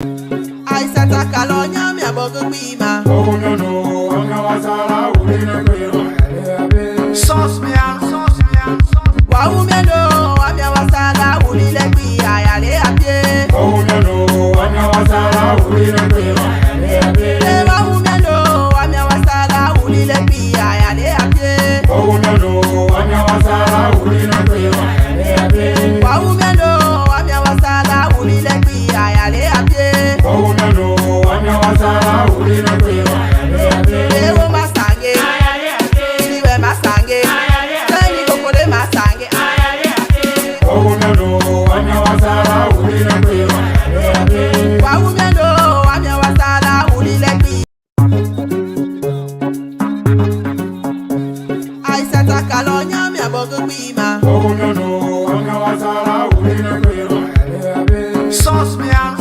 Aisata kalonya mi abogo bima. Sauce me out. Wa umendo ami awasala ulile bi ayale apie. Wa umendo ami awasala ulile bi ayale apie. Wa umendo ami awasala ulile bi ayale apie. Wa umendo ami awasala ulile bi ayale apie. Wa umendo ami awasala ulile bi ayale apie. Wa umendo ami awasala ulile bi ayale apie. Ewo masange ayale apie. Iwe masange ayale apie. Tani kokore masange ayale apie. Wa umendo ami awasala ulile bi ayale apie. Wa umendo ami awasala ulile bi. Aisata kalonya mi abogo bima. Sauce me out.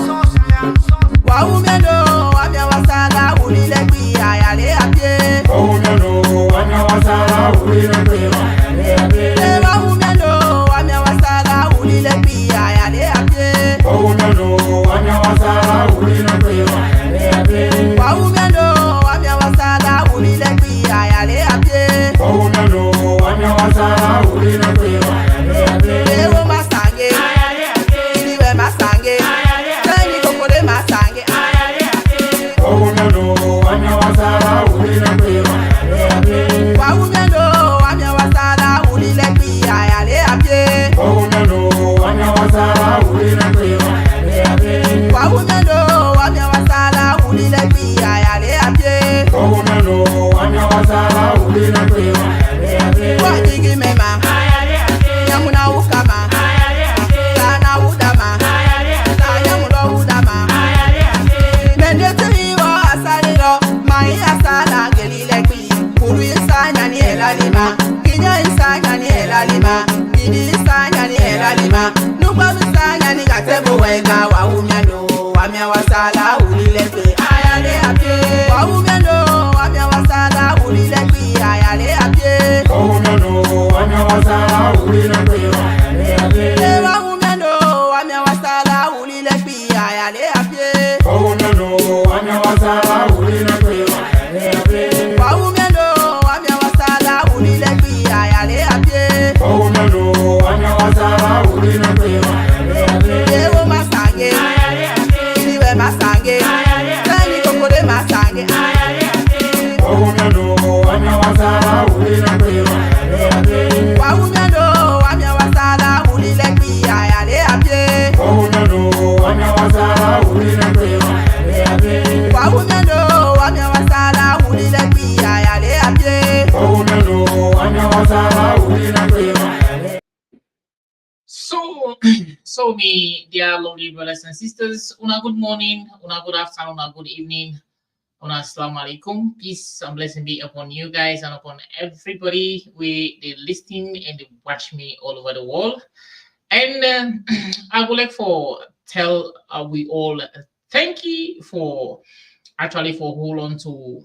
Wa umendo ami awasala ulile bi ayale apie. Wa umendo ami awasala ulile bi ayale apie. Wa umendo ami awasala ulile bi ayale apie. Wa umendo ami awasala ulile bi ayale apie. Wa umendo ami awasala ulile bi ayale apie. Wa umendo ami awasala ulile bi ayale apie. Ewo masange ayale apie. Iwe masange ayale apie. Tani kokore masange ayale apie. Wa umendo ami awasala ulile bi ayale apie. Wa umendo ami awasala ulile bi ayale apie. Wa umendo ami awasala ulile bi ayale apie. Wa umendo ami awasala ulile bi ayale apie. Wa umendo ami awasala ulile bi ayale apie. Wa jigi mema ayale apie. Nyamuna ukama ayale apie. Sana udama ayale apie. Nyamulo udama ayale apie. Mende tuhiwa asaliro mai asala gelile kwi. Kuru isanya ni elalima. Kinya isanya ni elalima. Kidi isanya ni elalima. Nukwa isanya ni gatebo wenga wa umyano. Wamya wasala ulile kwi ayale apie. Wa umyano wamya wasala ulile kwi ayale apie. Wa umyano wamya wasala ulile kwi ayale apie. Wa umyano wamya wasala ulile kwi ayale apie. Wa umyano wamya wasala ulile kwi ayale apie. Wa umyano wamya wasala ulile kwi ayale apie. Wa umyano wamya wasala ulile kwi ayale apie. Ewo masange ayale apie. Iwe masange ayale apie. Tani kokore masange ayale apie. Wa umyano wamya wasala ulile kwi ayale apie. Wa umyano wamya wasala ulile kwi ayale apie. Wa umyano wamya wasala ulile kwi ayale apie. Wa umyano wamya wasala ulile kwi ayale apie. Wa umyano wamya wasala ulile kwi ayale. So me, dear lovely brothers and sisters, una good morning, una good afternoon, una good evening, una assalamu alaikum. Peace and blessing be upon you guys and upon everybody they listen and they watch me all over the world. And I would like for tell we all thank you for actually for hold on to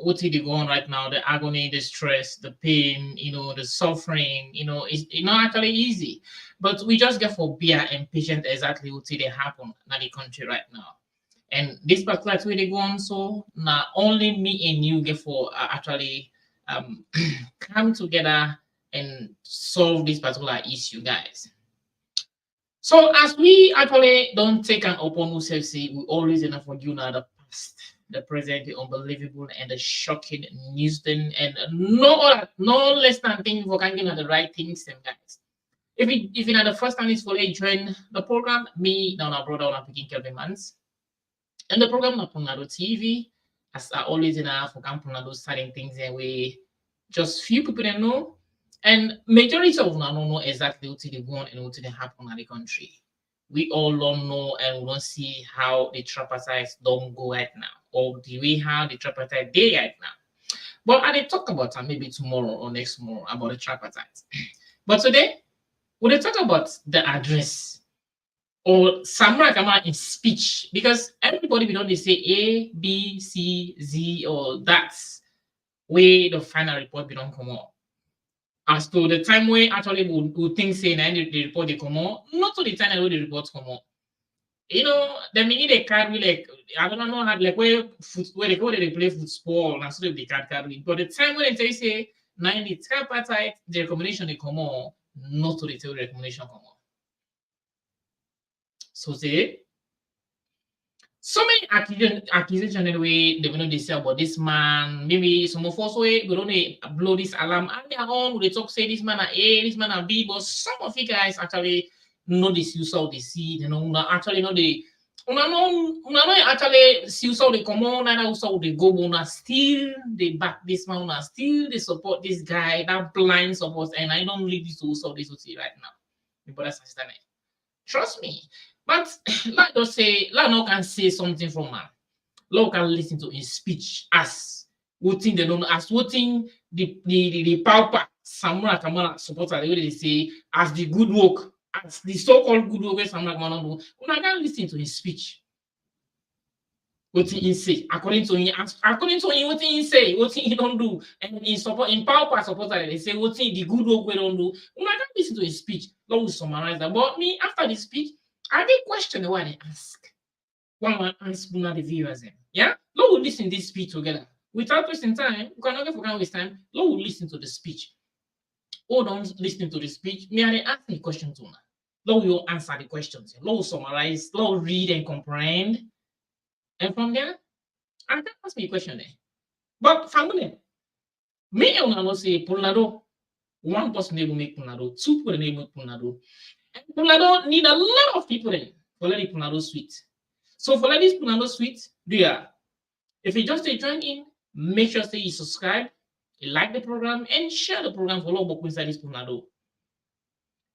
what is going on right now, the agony, the stress, the pain, the suffering, it's not actually easy. But we just get for beer and patient exactly what they happen in the country right now. And this particular way they go on, so not only me and you get for actually come together and solve this particular issue, guys. So as we actually don't take an open ourselves, we always enough for you now the past, the present, the unbelievable and the shocking news then, and no less than thing for kind of the right things, them guys. If you know the first time is for you join the program, me now our brother on picking Kelvin Mans. And the program on Punado TV, as I always in for Punado starting things and we just few people that know. And majority of them don't know exactly what they want and what they happen in the country. We all don't know and we don't see how the tripartite don't go right now, or the way how the tripartite day right now. But I will talk about that maybe tomorrow or next tomorrow about the tripartite. But today, we'll talk about the address or Samura Kamara in speech, because everybody we don't say A, B, C, Z, or that's where the final report we don't come out. As to the time where actually we think say and the report they come out, not to the time where the report come out. You know, the minute they carry like I don't know how like where they go they play football and so they can't carry. But the time when they say 90 tripartite, the recommendation they come on, not to the theory recommendation come on. So say so many accusations anyway, they know they say about this man. Maybe some of us we don't blow this alarm and their own. They talk say this man are A, this man are B, but some of you guys actually know this use how they see, you know, actually know the una actually see how they come on and also they go on still they back this man, still they support this guy, that blind support, and I don't leave this also this will see right now. My brothers and sisters, trust me. But let us say, let no can say something from man. Let can listen to his speech as what thing they don't as what thing the power Samura Kamara supporter they say as the good work, as the so-called good work Samura Kamara do. Una can listen to his speech. What he say, according to him, what he say, what he don't do, and in support in power supporter they say what the good work we don't do. Una can listen to his speech. Let us summarize that. But me after the speech. I did question what they ask. One ask one of the viewers. Yeah? Let us listen to this speech together. Without wasting time, we cannot forget waste time. Let us listen to the speech. Hold on, listening to the speech. Me I ask the question to now. Let us answer the questions. Let us summarize, let us read and comprehend. And from there, I can ask me a question there. But family, me and I say Punado, one person will make Punado, two people will make Punado. And Punado need a lot of people in for let the Punado suite. So for let this Punado suite, if you just join in, make sure you subscribe, you like the program, and share the program for all inside this Punado.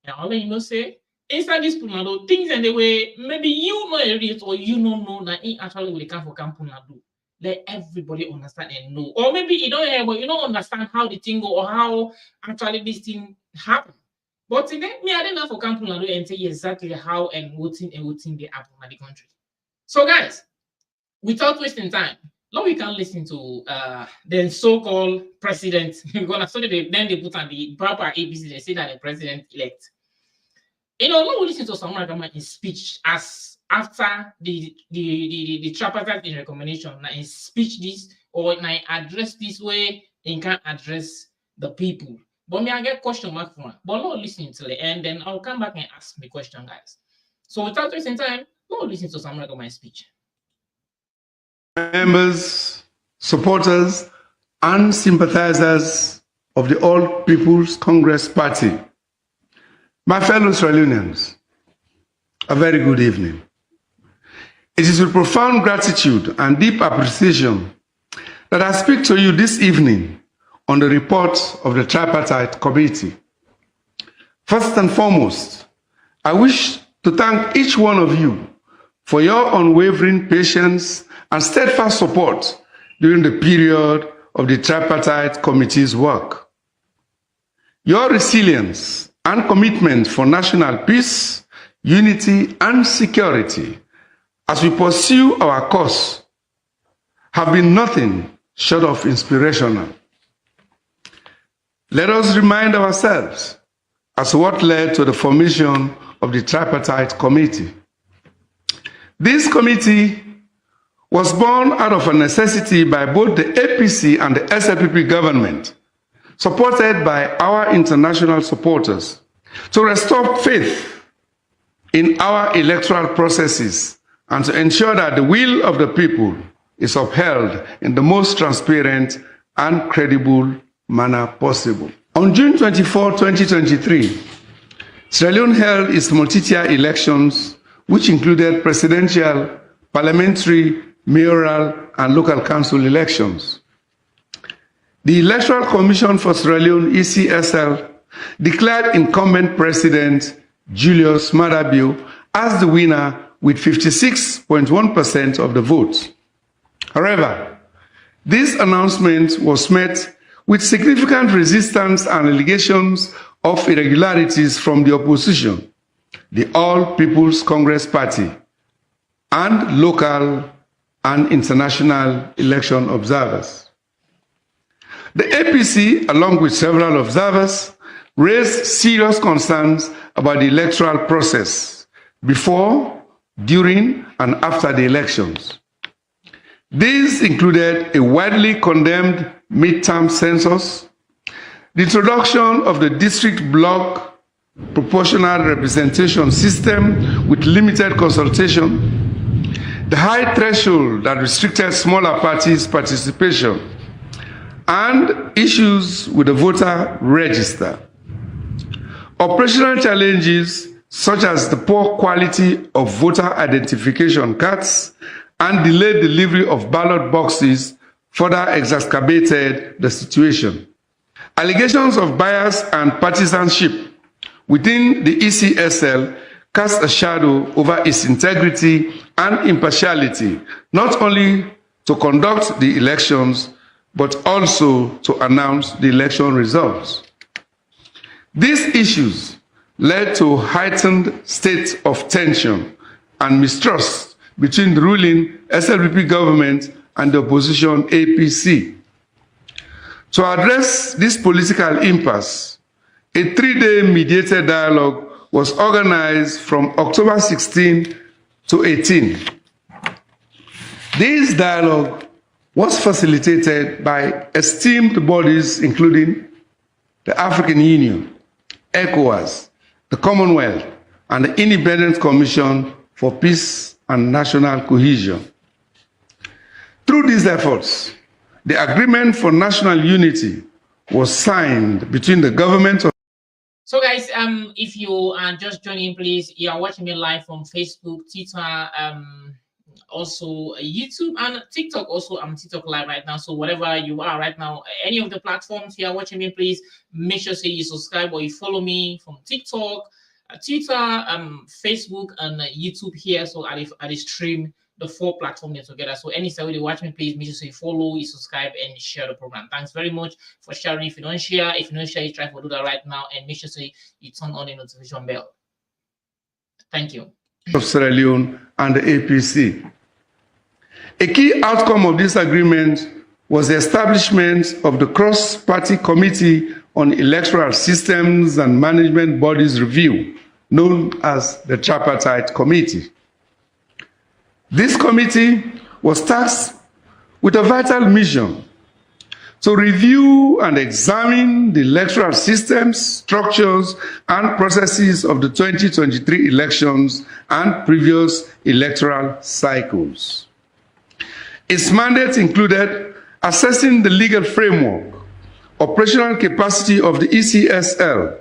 And all you know say inside this Punado, things and the way maybe you know it or you don't know that it actually will come for Camp Punado. Let everybody understand and know. Or maybe you don't hear, but you don't understand how the thing go or how actually this thing happen. But today, me I didn't know for Camp Punado and tell you exactly how and what thing they happen in the country. So guys, without wasting time, now we can listen to the so-called president. Then they put on the proper ABC, they say that the president-elect. You know, now we listen to Samura Kamara's speech as after the Tripartite Recommendation. Now his speech this or now address this way, he can address the people. But me, I get question mark for one. But not listen till the end, then I'll come back and ask the question, guys. So without wasting time, not listen to Samura Kamara's speech. Members, supporters, and sympathizers of the All People's Congress Party, my fellow Australians, a very good evening. It is with profound gratitude and deep appreciation that I speak to you this evening on the report of the Tripartite Committee. First and foremost, I wish to thank each one of you for your unwavering patience and steadfast support during the period of the Tripartite Committee's work. Your resilience and commitment for national peace, unity, and security as we pursue our cause have been nothing short of inspirational. Let us remind ourselves as to what led to the formation of the Tripartite Committee. This committee was born out of a necessity by both the APC and the SLPP government, supported by our international supporters, to restore faith in our electoral processes and to ensure that the will of the people is upheld in the most transparent and credible manner possible. On June 24, 2023, Sierra Leone held its multi-tier elections, which included presidential, parliamentary, mayoral, and local council elections. The Electoral Commission for Sierra Leone, ECSL, declared incumbent President Julius Maada Bio as the winner with 56.1% of the votes. However, this announcement was met with significant resistance and allegations of irregularities from the opposition, the All People's Congress Party, and local and international election observers. The APC, along with several observers, raised serious concerns about the electoral process before, during and after the elections. These included a widely condemned midterm census, the introduction of the district block proportional representation system with limited consultation, the high threshold that restricted smaller parties' participation, and issues with the voter register. Operational challenges such as the poor quality of voter identification cards and delayed delivery of ballot boxes further exacerbated the situation. Allegations of bias and partisanship within the ECSL cast a shadow over its integrity and impartiality, not only to conduct the elections, but also to announce the election results. These issues led to heightened state of tension and mistrust between the ruling SLPP government and the opposition APC. To address this political impasse, a 3-day mediated dialogue was organized from October 16 to 18. This dialogue was facilitated by esteemed bodies including the African Union, ECOWAS, the Commonwealth, and the Independent Commission for Peace and National Cohesion. Through these efforts, the Agreement for National Unity was signed between the government of. So guys, if you are just joining, please, you are watching me live from Facebook, Twitter, also YouTube and TikTok. Also, I'm TikTok live right now. So whatever you are right now, any of the platforms you are watching me, please make sure say you subscribe or you follow me from TikTok, Twitter, Facebook, and YouTube here. So at the stream, the 4 platforms together. So anytime you watch me, please make sure you follow, you subscribe, and share the program. Thanks very much for sharing. If you don't share, you try to do that right now, and make sure you turn on the notification bell. Thank you. Of Sierra Leone and the APC. A key outcome of this agreement was the establishment of the Cross-Party Committee on Electoral Systems and Management Bodies Review, known as the Tripartite Committee. This committee was tasked with a vital mission to review and examine the electoral systems, structures, and processes of the 2023 elections and previous electoral cycles. Its mandate included assessing the legal framework, operational capacity of the ECSL,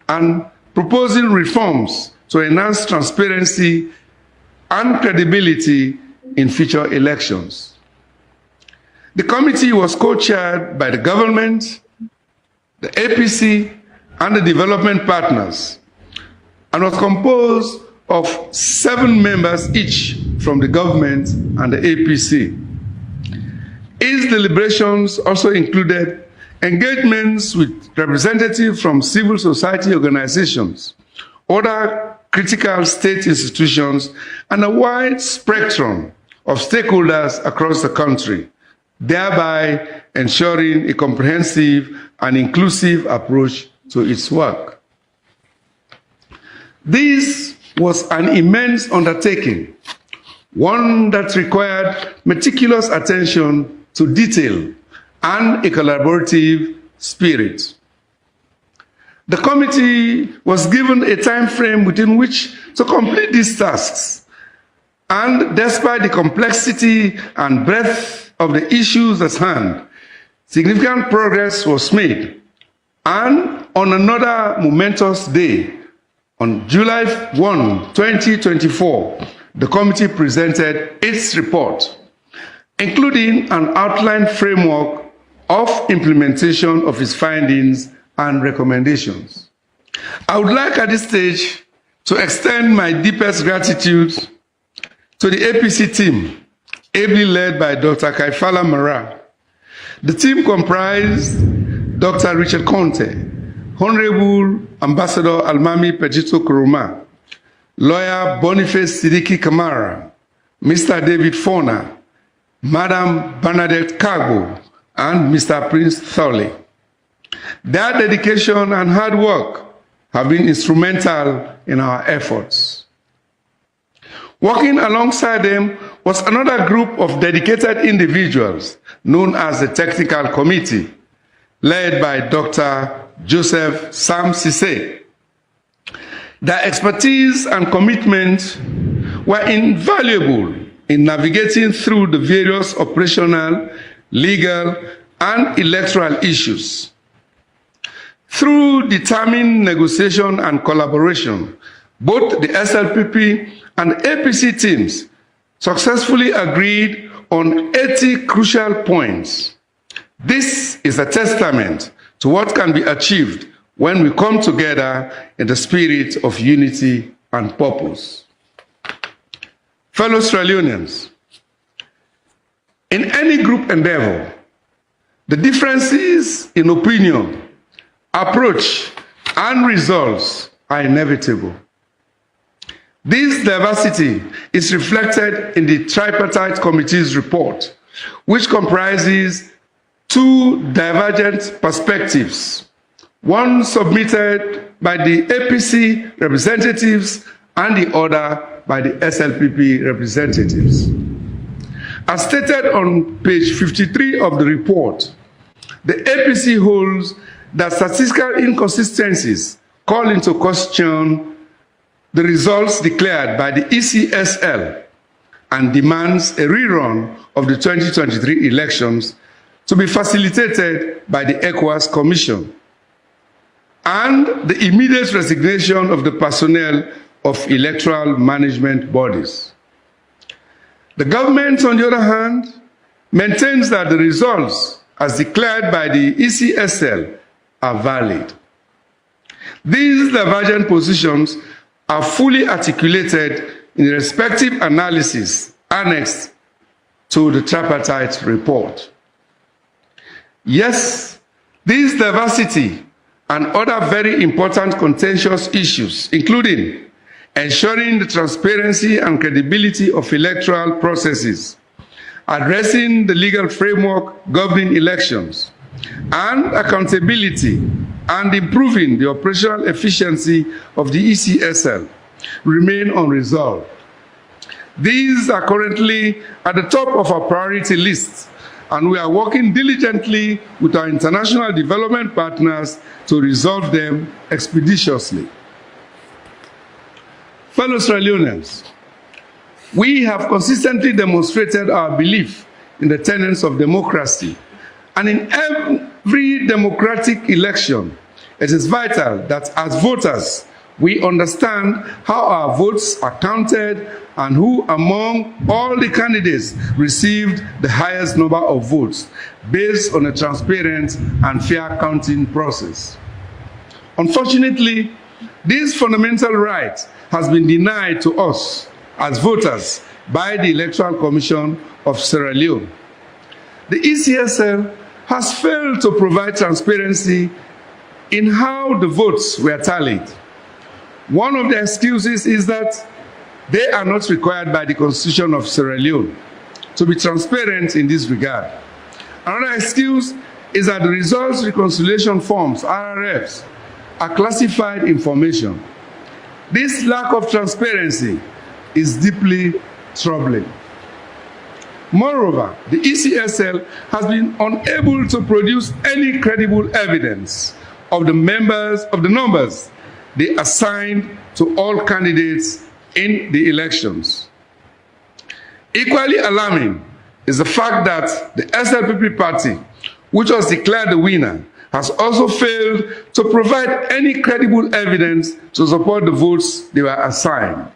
and proposing reforms to enhance transparency and credibility in future elections. The committee was co-chaired by the government, the APC, and the development partners, and was composed of 7 members each from the government and the APC. Its deliberations also included engagements with representatives from civil society organizations, other critical state institutions, and a wide spectrum of stakeholders across the country, thereby ensuring a comprehensive and inclusive approach to its work. This was an immense undertaking, one that required meticulous attention to detail and a collaborative spirit. The committee was given a time frame within which to complete these tasks, and despite the complexity and breadth of the issues at hand, significant progress was made. And on another momentous day, on July 1, 2024, the committee presented its report, including an outline framework of implementation of its findings and recommendations. I would like at this stage to extend my deepest gratitude to the APC team, ably led by Dr. Kaifala Mara. The team comprised Dr. Richard Conte, Honorable Ambassador Almami Pejito Kuruma, Lawyer Boniface Sidiki Kamara, Mr. David Fona, Madam Bernadette Kago, and Mr. Prince Thorley. Their dedication and hard work have been instrumental in our efforts. Working alongside them was another group of dedicated individuals known as the Technical Committee, led by Dr. Joseph Sam Sise. Their expertise and commitment were invaluable in navigating through the various operational, legal, and electoral issues. Through determined negotiation and collaboration, both the SLPP and APC teams successfully agreed on 80 crucial points. This is a testament to what can be achieved when we come together in the spirit of unity and purpose. Fellow Sierra Leoneans, in any group endeavor, the differences in opinion, approach, and results are inevitable. This diversity is reflected in the Tripartite Committee's report, which comprises two divergent perspectives, one submitted by the APC representatives and the other by the SLPP representatives. As stated on page 53 of the report, the APC holds that statistical inconsistencies call into question the results declared by the ECSL and demands a rerun of the 2023 elections to be facilitated by the ECOWAS Commission and the immediate resignation of the personnel of electoral management bodies. The government, on the other hand, maintains that the results as declared by the ECSL are valid. These divergent positions are fully articulated in the respective analysis annexed to the tripartite report. Yes, this diversity and other very important contentious issues, including ensuring the transparency and credibility of electoral processes, addressing the legal framework governing elections, and accountability and improving the operational efficiency of the ECSL remain unresolved. These are currently at the top of our priority list, and we are working diligently with our international development partners to resolve them expeditiously. Fellow Sierra Leoneans, we have consistently demonstrated our belief in the tenets of democracy, and in every democratic election, it is vital that as voters, we understand how our votes are counted and who among all the candidates received the highest number of votes based on a transparent and fair counting process. Unfortunately, this fundamental right has been denied to us as voters by the Electoral Commission of Sierra Leone. The ECSL has failed to provide transparency in how the votes were tallied. One of the excuses is that they are not required by the Constitution of Sierra Leone to be transparent in this regard. Another excuse is that the results reconciliation forms, RRFs, are classified information. This lack of transparency is deeply troubling. Moreover, the ECSL has been unable to produce any credible evidence of the numbers they assigned to all candidates in the elections. Equally alarming is the fact that the SLPP party, which was declared the winner, has also failed to provide any credible evidence to support the votes they were assigned.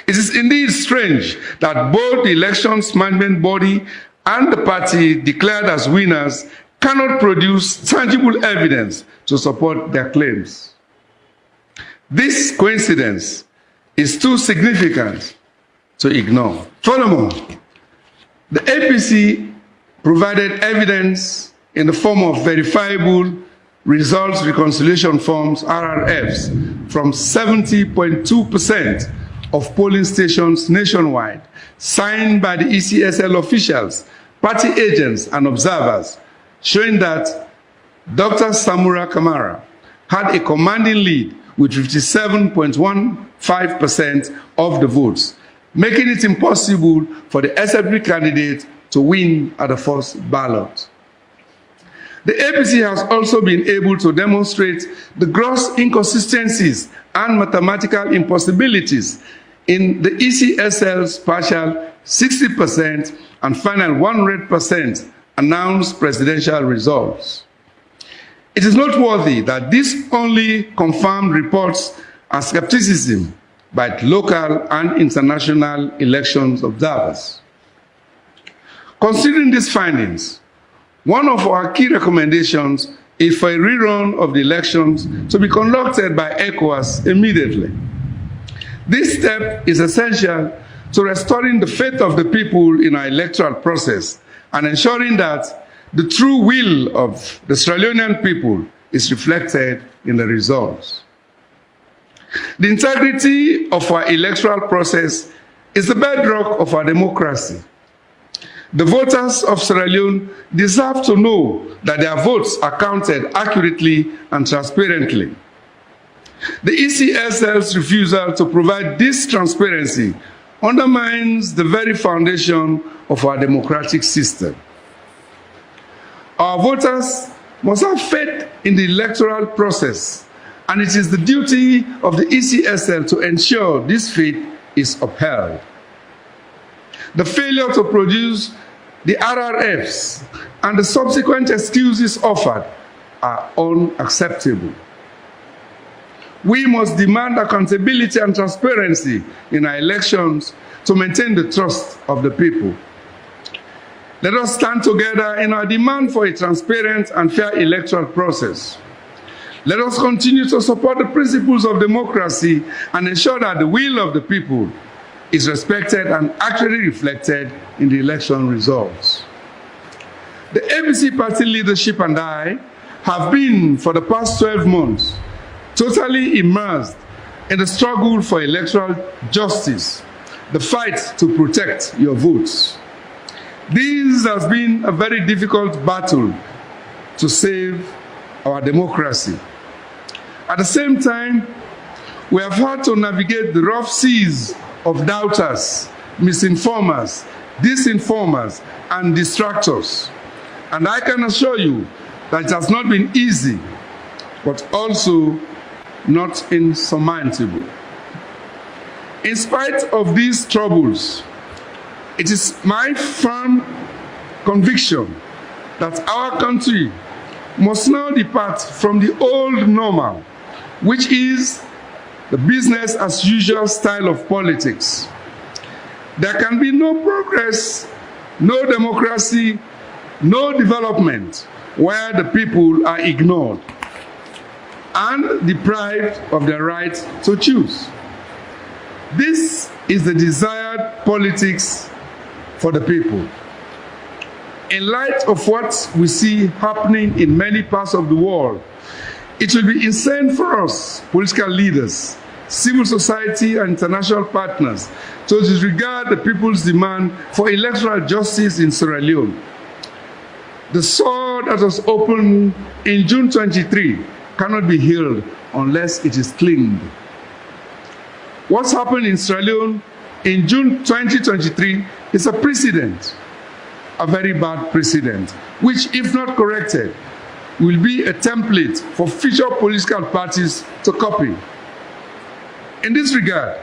It is indeed strange that both the elections management body and the party declared as winners cannot produce tangible evidence to support their claims. This coincidence is too significant to ignore. Furthermore, the APC provided evidence in the form of verifiable results reconciliation forms, RRFs, from 70.2% of polling stations nationwide, signed by the ECSL officials, party agents, and observers, showing that Dr. Samura Kamara had a commanding lead with 57.15% of the votes, making it impossible for the SFP candidate to win at the first ballot. The APC has also been able to demonstrate the gross inconsistencies and mathematical impossibilities in the ECSL's partial 60% and final 100% announced presidential results. It is noteworthy that this only confirmed reports and skepticism by local and international elections observers. Considering these findings, one of our key recommendations is for a rerun of the elections to be conducted by ECOWAS immediately. This step is essential to restoring the faith of the people in our electoral process and ensuring that the true will of the Sierra Leonean people is reflected in the results. The integrity of our electoral process is the bedrock of our democracy. The voters of Sierra Leone deserve to know that their votes are counted accurately and transparently. The ECSL's refusal to provide this transparency undermines the very foundation of our democratic system. Our voters must have faith in the electoral process, and it is the duty of the ECSL to ensure this faith is upheld. The failure to produce the RRFs and the subsequent excuses offered are unacceptable. We must demand accountability and transparency in our elections to maintain the trust of the people. Let us stand together in our demand for a transparent and fair electoral process. Let us continue to support the principles of democracy and ensure that the will of the people is respected and accurately reflected in the election results. The APC party leadership and I have been, for the past 12 months, totally immersed in the struggle for electoral justice, the fight to protect your votes. This has been a very difficult battle to save our democracy. At the same time, we have had to navigate the rough seas of doubters, misinformers, disinformers, and distractors. And I can assure you that it has not been easy, but also not insurmountable. In spite of these troubles, it is my firm conviction that our country must now depart from the old normal, which is the business as usual style of politics. There can be no progress, no democracy, no development where the people are ignored and deprived of their right to choose. This is the desired politics for the people. In light of what we see happening in many parts of the world, it will be insane for us, political leaders, civil society, and international partners to disregard the people's demand for electoral justice in Sierra Leone. The sword that was opened in June 23 cannot be healed unless it is cleaned. What's happened in Sierra Leone in June 2023 is a precedent, a very bad precedent, which, if not corrected, will be a template for future political parties to copy. In this regard,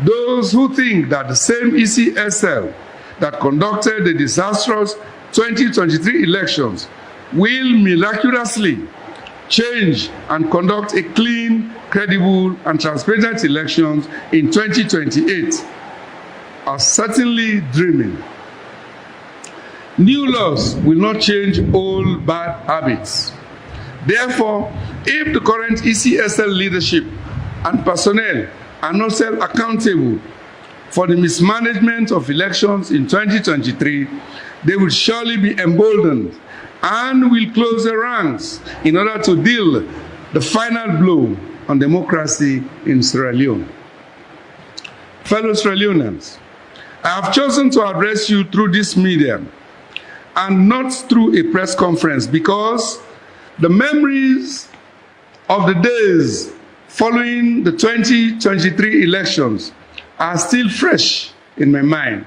those who think that the same ECSL that conducted the disastrous 2023 elections will miraculously change and conduct a clean, credible, and transparent elections in 2028 are certainly dreaming. New laws will not change old bad habits. Therefore, if the current ECSL leadership and personnel are not held accountable for the mismanagement of elections in 2023, they will surely be emboldened and will close their ranks in order to deal the final blow on democracy in Sierra Leone. Fellow Sierra Leoneans, I have chosen to address you through this medium and not through a press conference because the memories of the days following the 2023 elections are still fresh in my mind.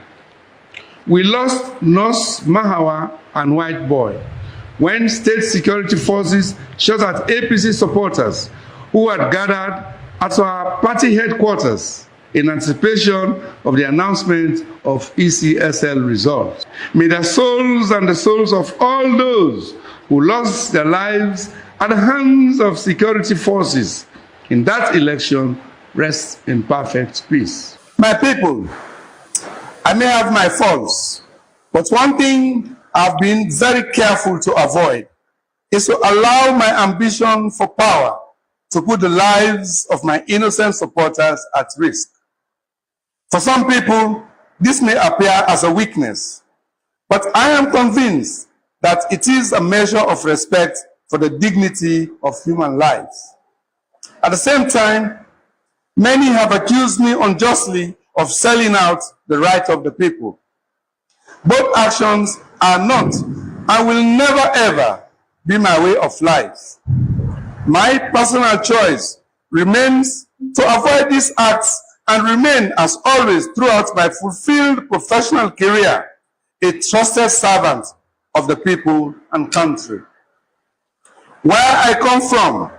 We lost Nurse Mahawa and White Boy when state security forces shot at APC supporters who had gathered at our party headquarters in anticipation of the announcement of ECSL results. May the souls and the souls of all those who lost their lives at the hands of security forces in that election rest in perfect peace. My people, I may have my faults, but one thing I've been very careful to avoid is to allow my ambition for power to put the lives of my innocent supporters at risk. For some people, this may appear as a weakness, but I am convinced that it is a measure of respect for the dignity of human lives. At the same time, many have accused me unjustly of selling out the right of the people. Both actions are not and will never ever be my way of life. My personal choice remains to avoid these acts and remain, as always, throughout my fulfilled professional career, a trusted servant of the people and country. Where I come from,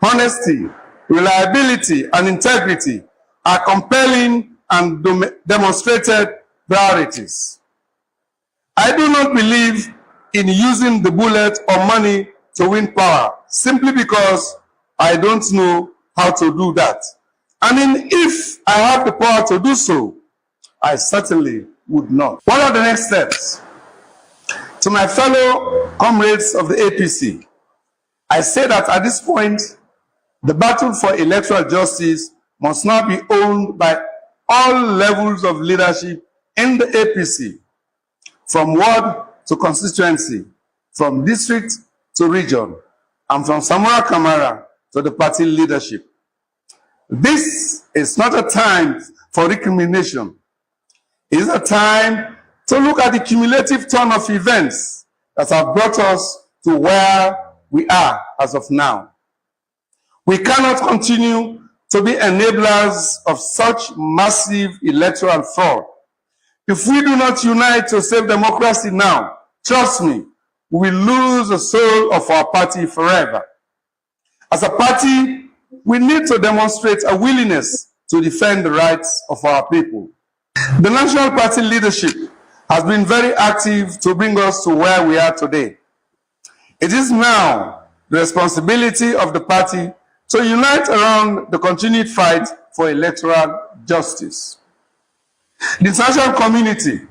honesty, reliability, and integrity are compelling and demonstrated priorities. I do not believe in using the bullet or money to win power simply because I don't know how to do that. I mean, if I have the power to do so, I certainly would not. What are the next steps? To my fellow comrades of the APC, I say that at this point, the battle for electoral justice must now be owned by all levels of leadership in the APC, from ward to constituency, from district to region, and from Samura Kamara to the party leadership. This is not a time for recrimination. It is a time to look at the cumulative turn of events that have brought us to where we are as of now. We cannot continue to be enablers of such massive electoral fraud. If we do not unite to save democracy now, trust me, we will lose the soul of our party forever. As a party, we need to demonstrate a willingness to defend the rights of our people. The national party leadership has been very active to bring us to where we are today. It is now the responsibility of the party to unite around the continued fight for electoral justice. The international community,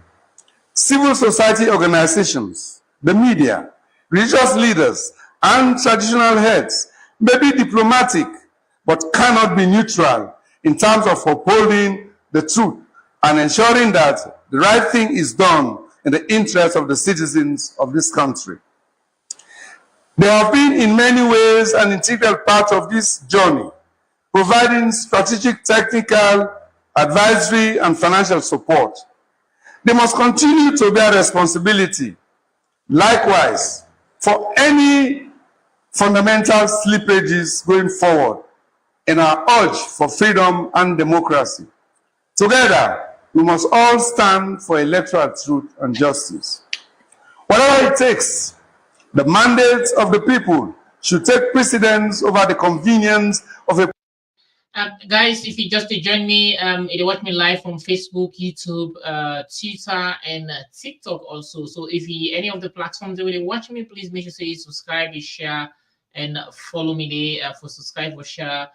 civil society organizations, the media, religious leaders, and traditional heads may be diplomatic, but cannot be neutral in terms of upholding the truth and ensuring that the right thing is done in the interest of the citizens of this country. They have been in many ways an integral part of this journey, providing strategic, technical, advisory, and financial support. They must continue to bear responsibility, likewise, for any fundamental slippages going forward in our urge for freedom and democracy. Together, we must all stand for electoral truth and justice. Whatever it takes, the mandate of the people should take precedence over the convenience of a guys, if you just join me, you watch me live from Facebook, YouTube, Twitter, and TikTok also. So if you any of the platforms that you watch me, please make sure you subscribe, you share, and follow me there for subscribe or share.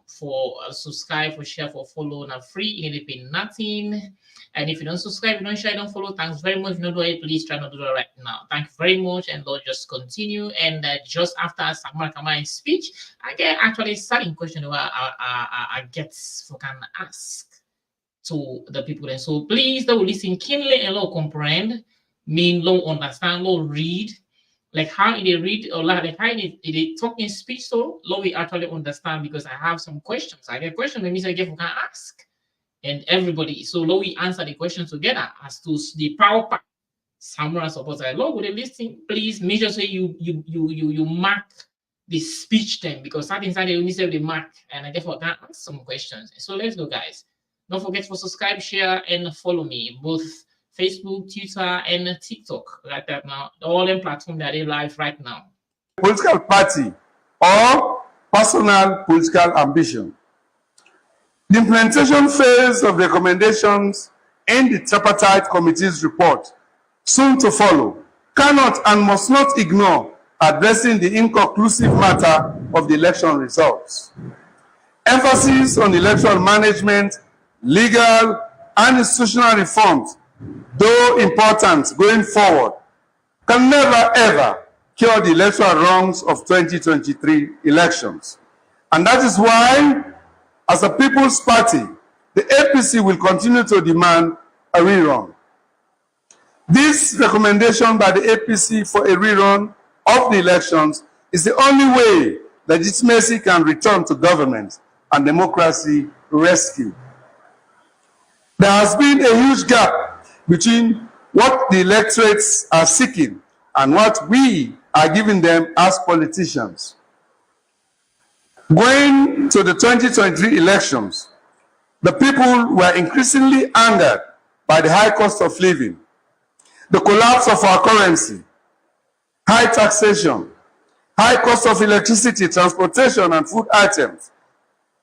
Subscribe, for share, for follow, now free, you need to pay nothing. And if you don't subscribe, you don't share, don't follow, thanks very much. If you don't do it, please try not to do it right now. Thank you very much, and Lord, just continue. And just after Samura Kamara's speech, I get actually starting question where I get for can ask to the people. And so please, they will listen keenly and Lord comprehend, mean Lord understand, Lord read. Like how they read or like how they talk in speech, so Lord we actually understand, because I have some questions. I get questions that means I get who can ask, and everybody. So Lord we answer the questions together as to the power part. Samura supports. Lord, with the listing, please make sure so you mark the speech time, because that inside they only save the mark, and I therefore can ask some questions. So let's go, guys. Don't forget to subscribe, share, and follow me both Facebook, Twitter, and TikTok right now. All in platforms that are live right now. Political party or personal political ambition. The implementation phase of recommendations in the Tripartite Committee's report, soon to follow, cannot and must not ignore addressing the inconclusive matter of the election results. Emphasis on electoral management, legal and institutional reforms, though important going forward, can never ever cure the electoral wrongs of 2023 elections. And that is why, as a People's Party, the APC will continue to demand a rerun. This recommendation by the APC for a rerun of the elections is the only way legitimacy can return to government and democracy rescued. There has been a huge gap between what the electorates are seeking and what we are giving them as politicians. Going to the 2023 elections, the people were increasingly angered by the high cost of living, the collapse of our currency, high taxation, high cost of electricity, transportation, and food items,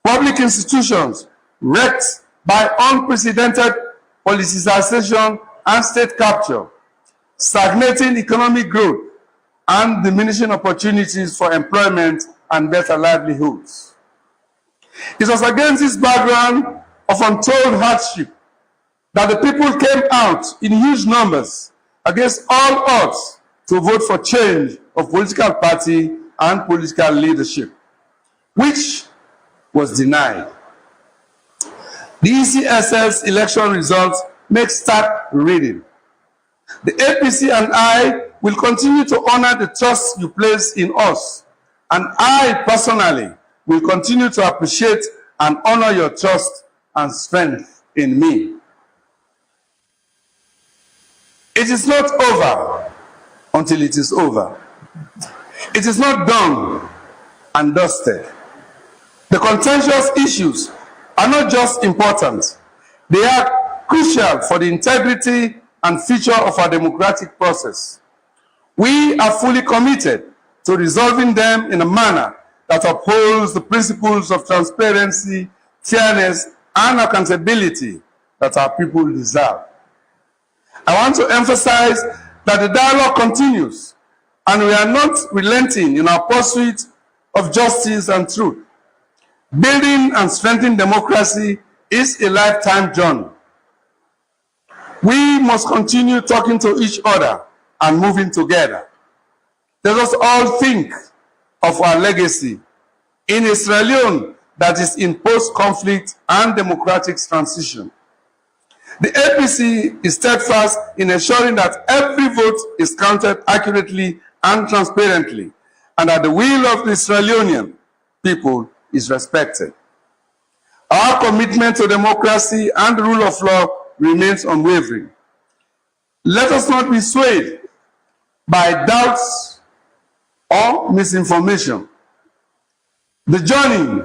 public institutions wrecked by unprecedented politicization and state capture, stagnating economic growth, and diminishing opportunities for employment and better livelihoods. It was against this background of untold hardship that the people came out in huge numbers against all odds to vote for change of political party and political leadership, which was denied. The ECSL's election results make stark reading. The APC and I will continue to honor the trust you place in us, and I personally will continue to appreciate and honor your trust and strength in me. It is not over until it is over. It is not done and dusted. The contentious issues are not just important, they are crucial for the integrity and future of our democratic process. We are fully committed to resolving them in a manner that upholds the principles of transparency, fairness, and accountability that our people deserve. I want to emphasize that the dialogue continues, and we are not relenting in our pursuit of justice and truth. Building and strengthening democracy is a lifetime journey. We must continue talking to each other and moving together. Let us all think of our legacy in a Sierra Leone that is in post-conflict and democratic transition. The APC is steadfast in ensuring that every vote is counted accurately and transparently, and that the will of the Sierra Leonean people is respected. Our commitment to democracy and the rule of law remains unwavering. Let us not be swayed by doubts or misinformation. The journey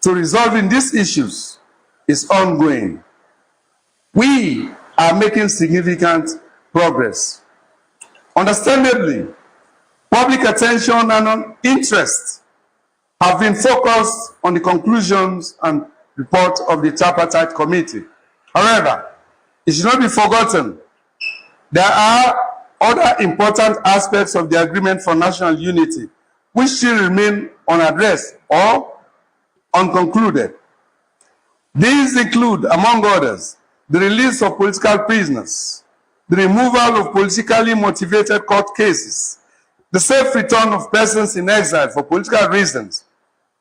to resolving these issues is ongoing. We are making significant progress. Understandably, public attention and interest have been focused on the conclusions and report of the Tripartite Committee. However, it should not be forgotten there are other important aspects of the Agreement for National Unity which still remain unaddressed or unconcluded. These include, among others, the release of political prisoners, the removal of politically motivated court cases, the safe return of persons in exile for political reasons,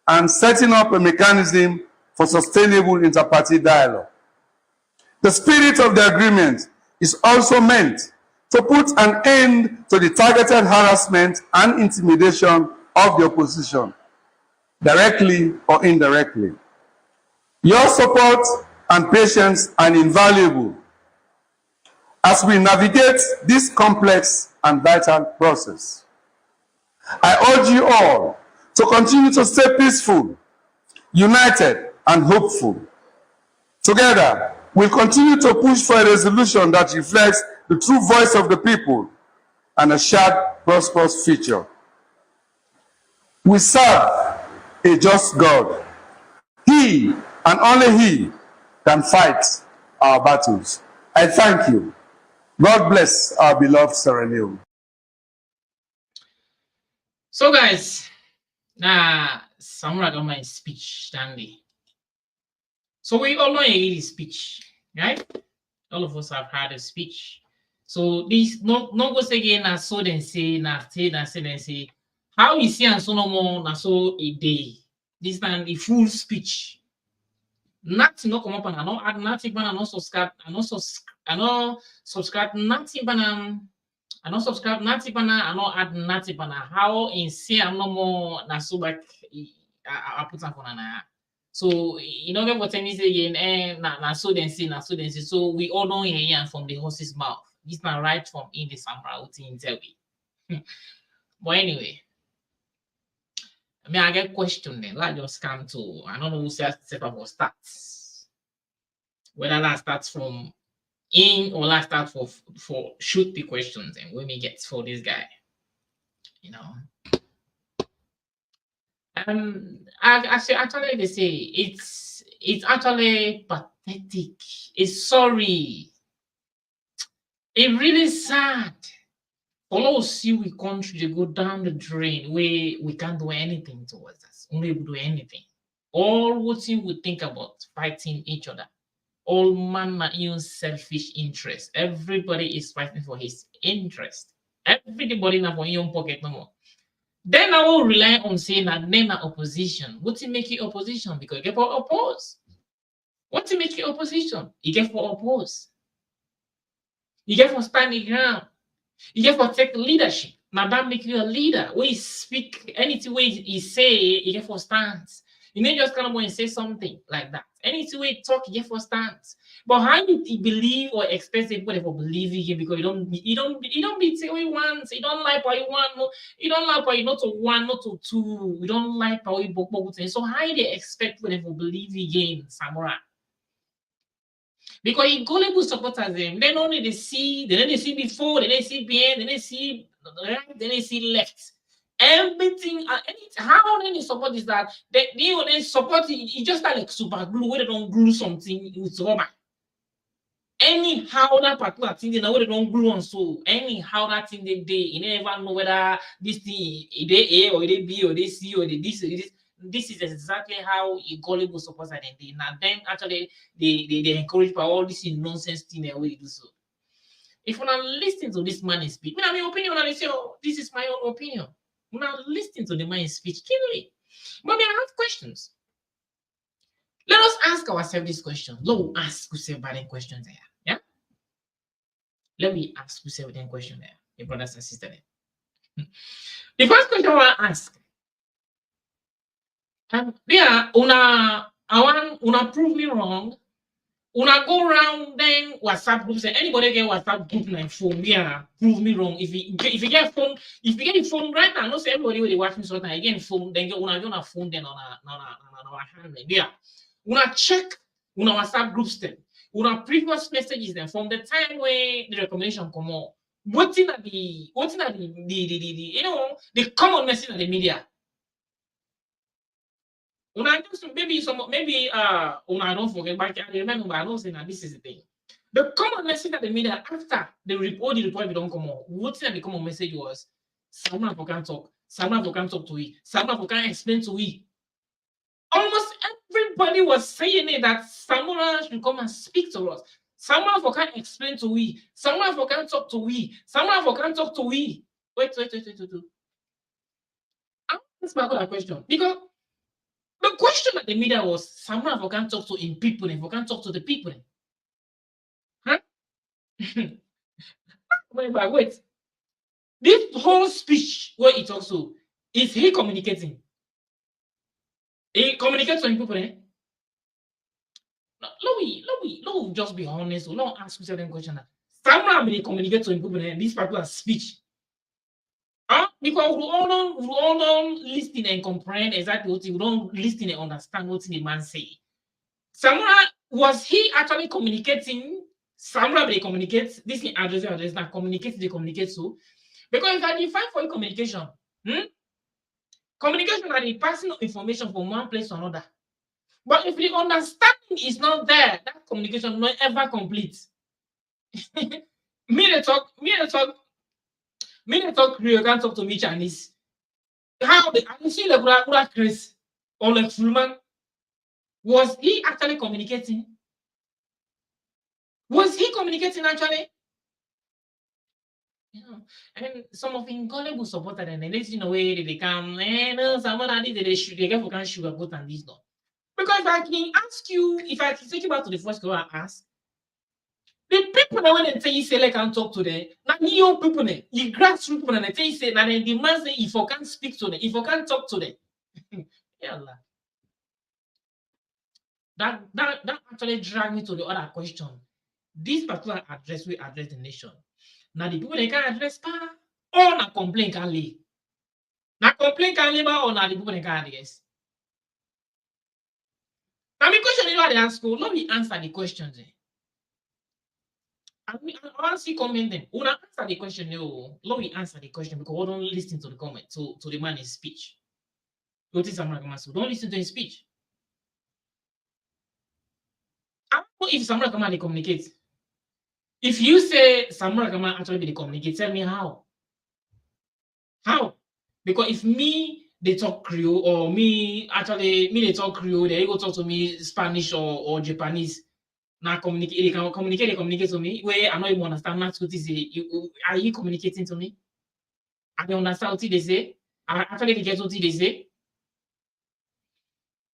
and setting up a mechanism for sustainable interparty dialogue. The spirit of the agreement is also meant to put an end to the targeted harassment and intimidation of the opposition, directly or indirectly. Your support and patience are invaluable as we navigate this complex and vital process. I urge you all to continue to stay peaceful, united, and hopeful. Together, we'll continue to push for a resolution that reflects the true voice of the people and a shared, prosperous future. We serve a just God. He and only He can fight our battles. I thank you. God bless our beloved Sierra Leone. So, guys, now Samura got my speech, Stanley. So we all know his speech, right? All of us have heard a speech. So this no goes again as so then say, say. How you see and so no more na so a day. This time the full speech. Nothing no come up and I no add nothing but I no subscribe, I no subscribe nothing but I no subscribe nothing but I no add nothing but how insane I'm no more na so back I put on na. So you know what I mean again, na so then say. So we all know here from the horse's mouth. This man right from in the Samura Addressed. But anyway, I mean I get question then. Let's just come to I don't know who says set up or starts. Whether that starts from in or that start for shoot the questions and when we get for this guy. You know. Actually they say it's actually pathetic. It's sorry. It's really sad. All of us see we country they go down the drain where we can't do anything towards us. Only do anything. All what you would think about fighting each other. All man own selfish interest. Everybody is fighting for his interest. Everybody now for your own pocket no more. Then I will rely on saying that then opposition. What to make you opposition? Because you get for oppose. What to make you opposition? You get for oppose. You get for standing ground. You get for take leadership. Now that make you a leader. When you speak anything way you say, you get for stance. You know just kind of when you say something like that. Anything way you talk, you get for stance. But how you believe or expect people to believe you because you don't be say what you want. You don't like what you want. No, you don't like what you not to one, not to two. You don't like how you book. So how they expect people to believe you again, Samura? Because you gullible supporters them, they only they see before, then they see behind, then they see right, then they see left. Everything, how any support is that they support it just like super glue where they don't glue something with rubber. Anyhow that particular thing they know where they don't glue on so anyhow that thing they you never know whether this thing they A or they B or they C or they this or this. This is exactly how a gullible supporters are they now then actually they encourage by all this nonsense thing they will do so. If you're not listening to this man's speech, I mean, my opinion, I say, oh, this is my own opinion. When I'm listening to the man's speech, keenly. But I have questions. Let us ask ourselves this question. Let me ask yourself about questions there. Yeah? Let me ask yourself that question there, your brothers and sisters. The first question I want to ask. Yeah, una prove me wrong. Una go around then WhatsApp groups and anybody get WhatsApp group like phone, yeah, prove me wrong. If you get phone, if you get the phone right now, not say everybody will watch me so that again phone, then una get a phone then on a hand. Yeah. Una check una WhatsApp groups then. Una previous messages then from the time where the recommendation come out. What's in the you know the common message of the media. Una just maybe una don't forget, but I remember, but I don't say that this is the thing. The common message that the media after the report we don't come on. What's the common message was Samura can talk, Samura can talk to we, Samura can explain to we. Almost everybody was saying it that Samura should come and speak to us. Samura can explain to we, Samura can talk to we, Samura can talk to we. Wait. I'm asking a question because the question that the media was, Samura can talk to in people, and can talk to the people. Huh? Wait. This whole speech where he talks to, is he communicating? He communicates to people, eh? No, let me just be honest. Let me ask you certain question. Samura will communicate to people in this particular speech. Because we all don't listen and comprehend exactly what we don't listen and understand what the man say. Samura, was he actually communicating? Samura they communicate this in address now communicate they communicate so because if I define for you communication, communication are the passing of information from one place to another. But if the understanding is not there, that communication will not ever complete. me they talk, Creole can't talk to me Chinese. How the I see the Chris or like Fulman. Was he actually communicating? Was he communicating actually? You know, and some of him gullible supported and they in a way they come, no, someone I did they should they get for can sugarcoat and this no. Because if I can ask you, if I can take you back to the first question I asked, the people that when they say you say like can't talk to them, not young people, you grassroots people and they say you say, and then the man say if I can't speak to them, if I can't talk to them. Yeah, that actually dragged me to the other question. This particular address we address the nation. Now the people they can address pa or na complaint can lay. Na complaint can lay or na the people they can address. Now my question is what they ask you. Let me answer the questions. I want to see comment them. When I answer the question, let me answer the question because we don't listen to the comment to the man's speech. Don't listen to his speech. I don't know if Samura Kama they communicate. If you say Samura Kama actually they communicate, tell me how. How? Because if me they talk Creole or me they talk Creole, they go talk to me Spanish or Japanese. Now they communicate to me where I don't even understand what they say. Are you communicating to me? I don't understand what they say. I actually get what they say.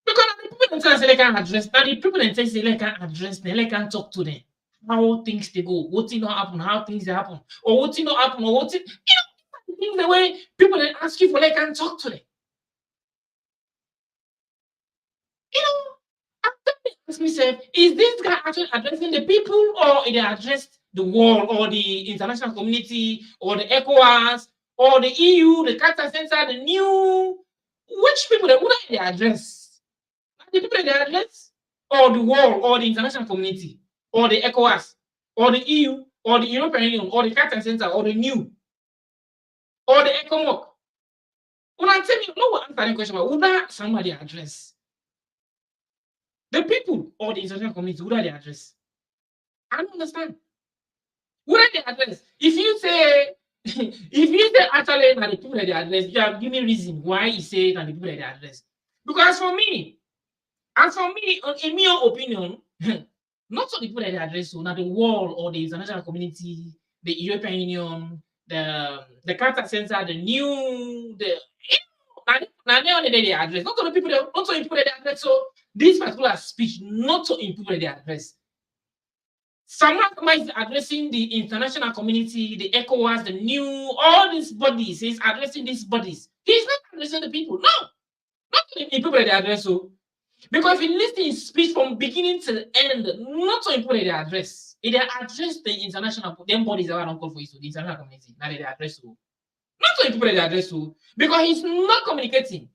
Because the people that say they can address, now the people that say they can address them, they can talk to them. How things they go, what thing not happen, how things they happen, or what thing not happen, or what thing, things the way people that ask you for they can talk to them. Ask myself, is this guy actually addressing the people or they addressed the world or the international community or the ECOWAS or the EU, the Carter Center, the new which people that would they address? The people that they address or the world or the international community or the ECOWAS or the EU or the European Union or the Carter Center or the new or the ECOMOC. When I tell you, no one answering the question, but would that somebody address? The people or the international community, who are they address? I don't understand. Who are they address? If you say actually that the people that they address, you have give me reason why you say that the people that they address. Because for me, in my opinion, not so the people that they address, so not the world or the international community, the European Union, the Carter Center, the new, now they address, not so the people that they address. So this particular speech, not so in people that they address. Samura is addressing the international community, the ECOWAS, the new, all these bodies. He's addressing these bodies. He's not addressing the people. No, not the people that they address. So, because if you listen to his speech from beginning to the end, not so people that they address. They address the international them bodies that I don't call for you, so the international community. Now they address so. Not so people that they address so, because he's not communicating.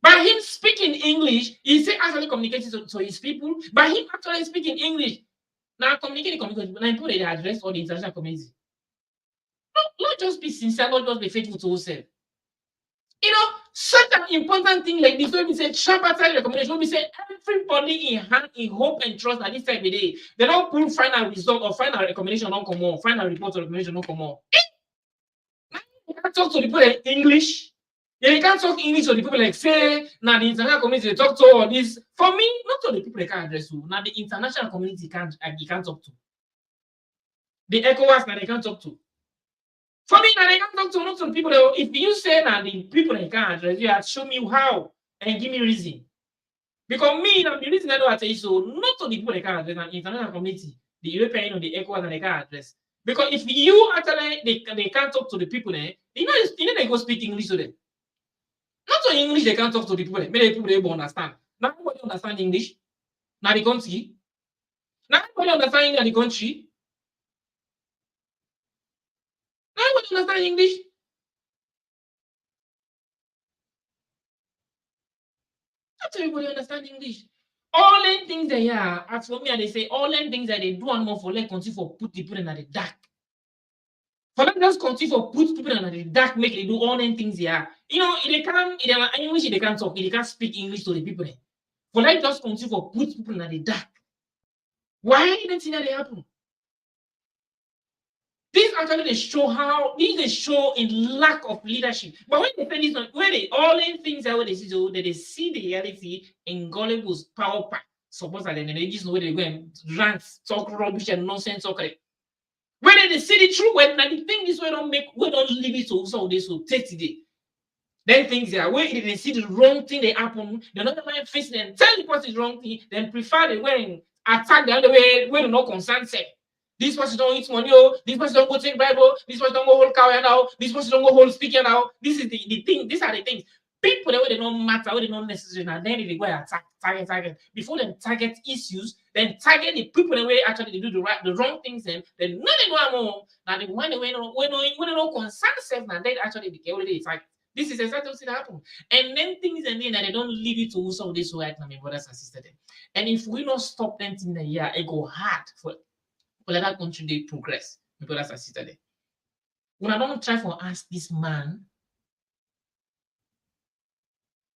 By him speaking English, he's actually communicating to his people. By him actually speaking English, now communicating, now people they address all the international community. Not just be sincere, not just be faithful to yourself. Such an important thing like this, when we say tripartite recommendation, when we say everybody in hand, in hope and trust that this time of the day, they don't pull final result or final recommendation don't come on, final report or recommendation don't come on. You can't talk to the people in English. Yeah, you can't talk English to the people like say, now the international community they talk to all this. For me, not to the people they can't address you. Now the international community you can't talk to. The ECOWAS now they can't talk to. For me, now they can't talk to not to the people that, if you say now the people that you can't address, you have to show me how and give me reason. Because me, now the reason I don't tell you so, not to the people they can't address, the international community, the European Union, the ECOWAS, and they can't address. Because if you actually they can't talk to the people there, you know they go speak English to them. Not so English they can't talk to the people there. Many people they will understand. Now everybody understand English. Now the country. Now everybody understand English in the country. Now everybody understand English. Not everybody understand English. All them things they are, as for me, and they say all them things that they do and more for like continue for put people in the dark. For them just continue for put people in the dark, make they do all them things here. You know, if they can't, in English, they can't talk, they can't speak English to the people. For them just continue for put people in the dark. Why didn't see that they happen? This actually they show how they show in lack of leadership. But when they say this, where they all in things that they see, so that they see the reality in Gullible's power pack. Suppose that they just know where they go and rant, talk rubbish and nonsense. Okay. When they see the truth, when the thing is we don't leave it to so they so take today. Then things are where they see the wrong thing they happen, they're not mind face them, tell the person the wrong thing, then prefer the wearing attack the other way where no concern say. This person don't eat money, oh, this person don't go take Bible, this person don't go hold cow now, this person don't go hold speaker now. This is the thing, these are the things. People that way they don't matter, where they don't necessary, and then they go and target. Before them target issues, then target the people that way actually they do the wrong things, then no they go more. Now the one way no concern self, now they actually they already target. This is exactly what happen. And then things and then they don't leave it to some of this right now, my brothers and sisters. And if we don't stop them in the year, it go hard for let that country they progress, my brothers and sisters. When I don't try to ask this man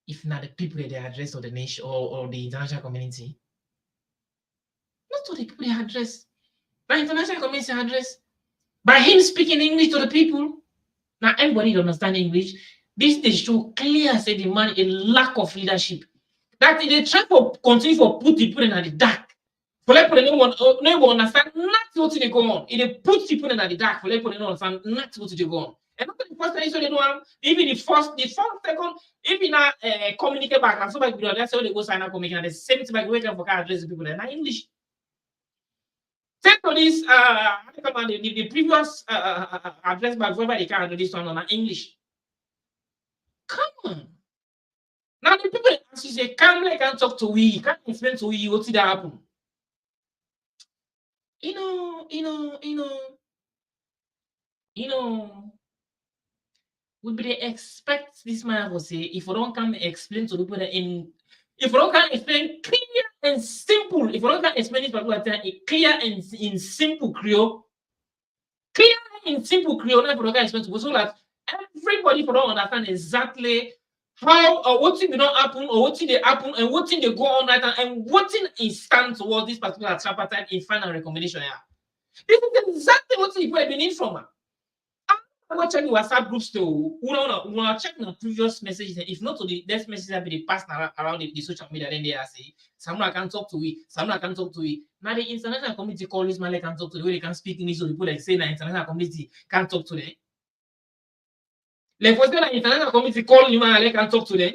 if not the people that they address of the nation or the international community, not to the people they address, by international community address, by him speaking English to the people. Now everybody don't understand English. This they show clear say the man a lack of leadership. That they try to continue to put people in the dark. For like people no one understand not what they go on. If they put people in the dark, for like people don't understand not what they go on. And not the first time so they do even the first, second, even not communicate back and so like that's how they go sign up communication. The same thing like we can for address the people in English. Take to this the previous address back wherever they can do this one on English. Come on. Now the people as you say, can't talk to we, can't explain to we what did that happen. You know, would they expect this man will say if you don't come explain to the people if you don't come explain clear and simple, if you don't come explain this particular time clear and in simple Creole, not if you don't explain to so that everybody for don't understand exactly how or what thing don't happen or what thing they happen and what thing they go on right now and what thing is stand towards this particular tripartite in final recommendation here. This is exactly what people have been in from. I'm not checking WhatsApp groups to check the previous messages. If not to the next messages that be passed around the social media, then they are saying Samura can talk to we, Samura can talk to we. Now the international community call this man like can talk to the way they can speak English, so people like say the international community can talk to them. Like, was there an international community call you man like can talk to them?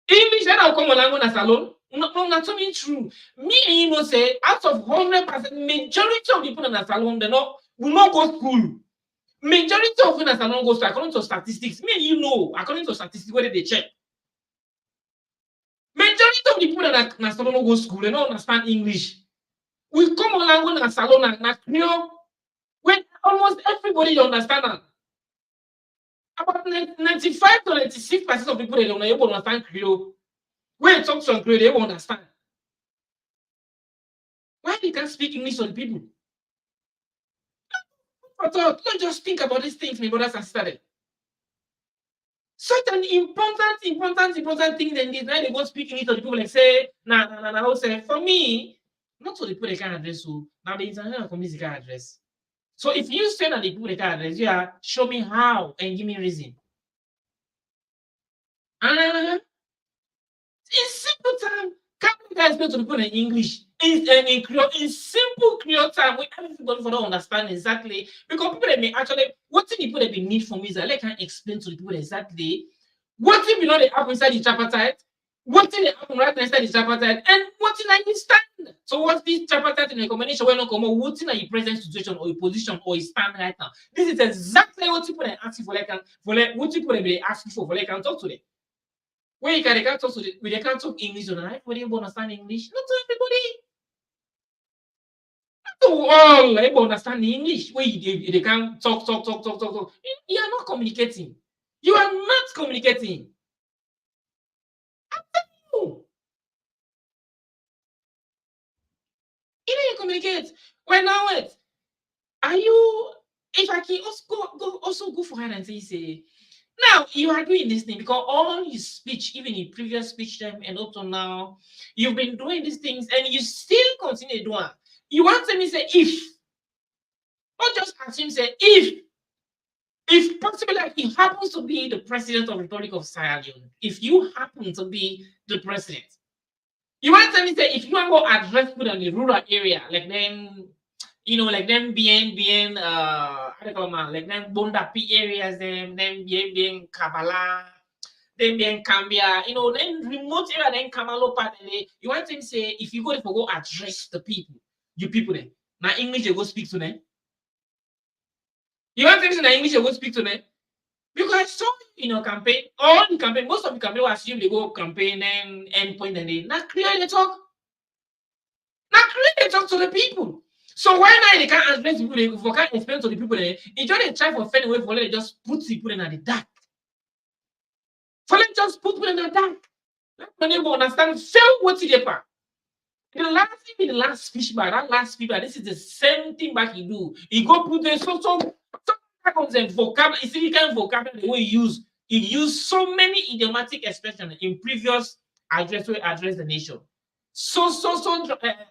English then I'll come along as alone. No, not to be true. Me and you know say out of 100%, majority of people in the salon they will not go to school. Majority of them in the salon go to according to statistics. Me and you know, according to statistics, where they check. Majority of the people that in the salon go to school, they don't understand English. We come along in the salon and when almost everybody understand that. About 95 to 96% of people they don't able to understand Creole. When you talk to Creole, they won't understand. Why they can't speak English to the people? Don't just think about these things, my brothers and sisters. Such an important thing than this. Now they go speak English to the people like say, nah, say for me, not to the people they can address you. Now the international community can address. So if you say that the people they can address, yeah, show me how and give me reason. In simple time, can you guys explain to people in English? In Creole, in simple Creole time, we everybody for don't understand exactly because people that may actually what the people that be need from me is that they can explain to the people exactly what if you know they happen inside the tripartite, what thing they happen right inside the tripartite, and what thing I stand. So what's this tripartite in the combination when no come on, what thing are your present situation or your position or your stand right now? This is exactly what people are asking for what people they asking for they can talk to them. When you can't talk to they can't talk English or not, everybody understand English. Not to everybody. Not to all everybody understand English. When they can't talk. You are not communicating. You are not communicating. You communicate. Well, now wait. Are you? If I can also go for her and say, now you are doing this thing because all your speech, even in previous speech time and up to now, you've been doing these things and you still continue doing. You want me to say if, not just assume say if possible, like he happens to be the president of the Republic of Sierra Leone, if you happen to be the president, you want me to say if you want to go address people in the rural area, like them, like them being how do you call them, like them Bondapi areas, them being Kabbalah, them being Cambia, then remote area, then Kamalo part, you want them to say if you go there for go address the people, you people there. Now English you go speak to them. You want them to say English you go speak to them? Because so campaign, all the campaign, most of the campaign will assume they go campaign and endpoint and they not clear they talk. Not clear they talk to the people. So why not they can't address people, they can't explain to the people, they just try for find a way for them just put people in the dark. For them just put people in the dark. Let them understand same what they part. The last speech back, that last speech back, this is the same thing back he do. He go put the so vocabulary. You see, he can vocabulary the way he used so many idiomatic expressions in previous address the nation. So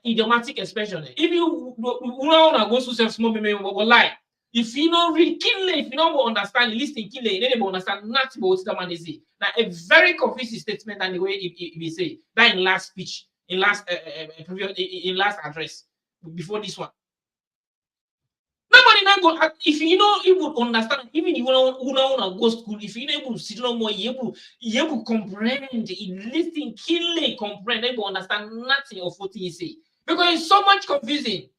idiomatic expression. If you want to go to small will lie. If you don't read keenly, if you don't understand, listen keenly, then you understand nothing about what the man is saying. Now a very confusing statement and the way he say that in last speech, in last address before this one. Nobody now go if you would understand, even if you don't want to go to school, if you're able to sit no more, you able comprehend, listen keenly, comprehend, able understand nothing of what you say. Because it's so much confusing.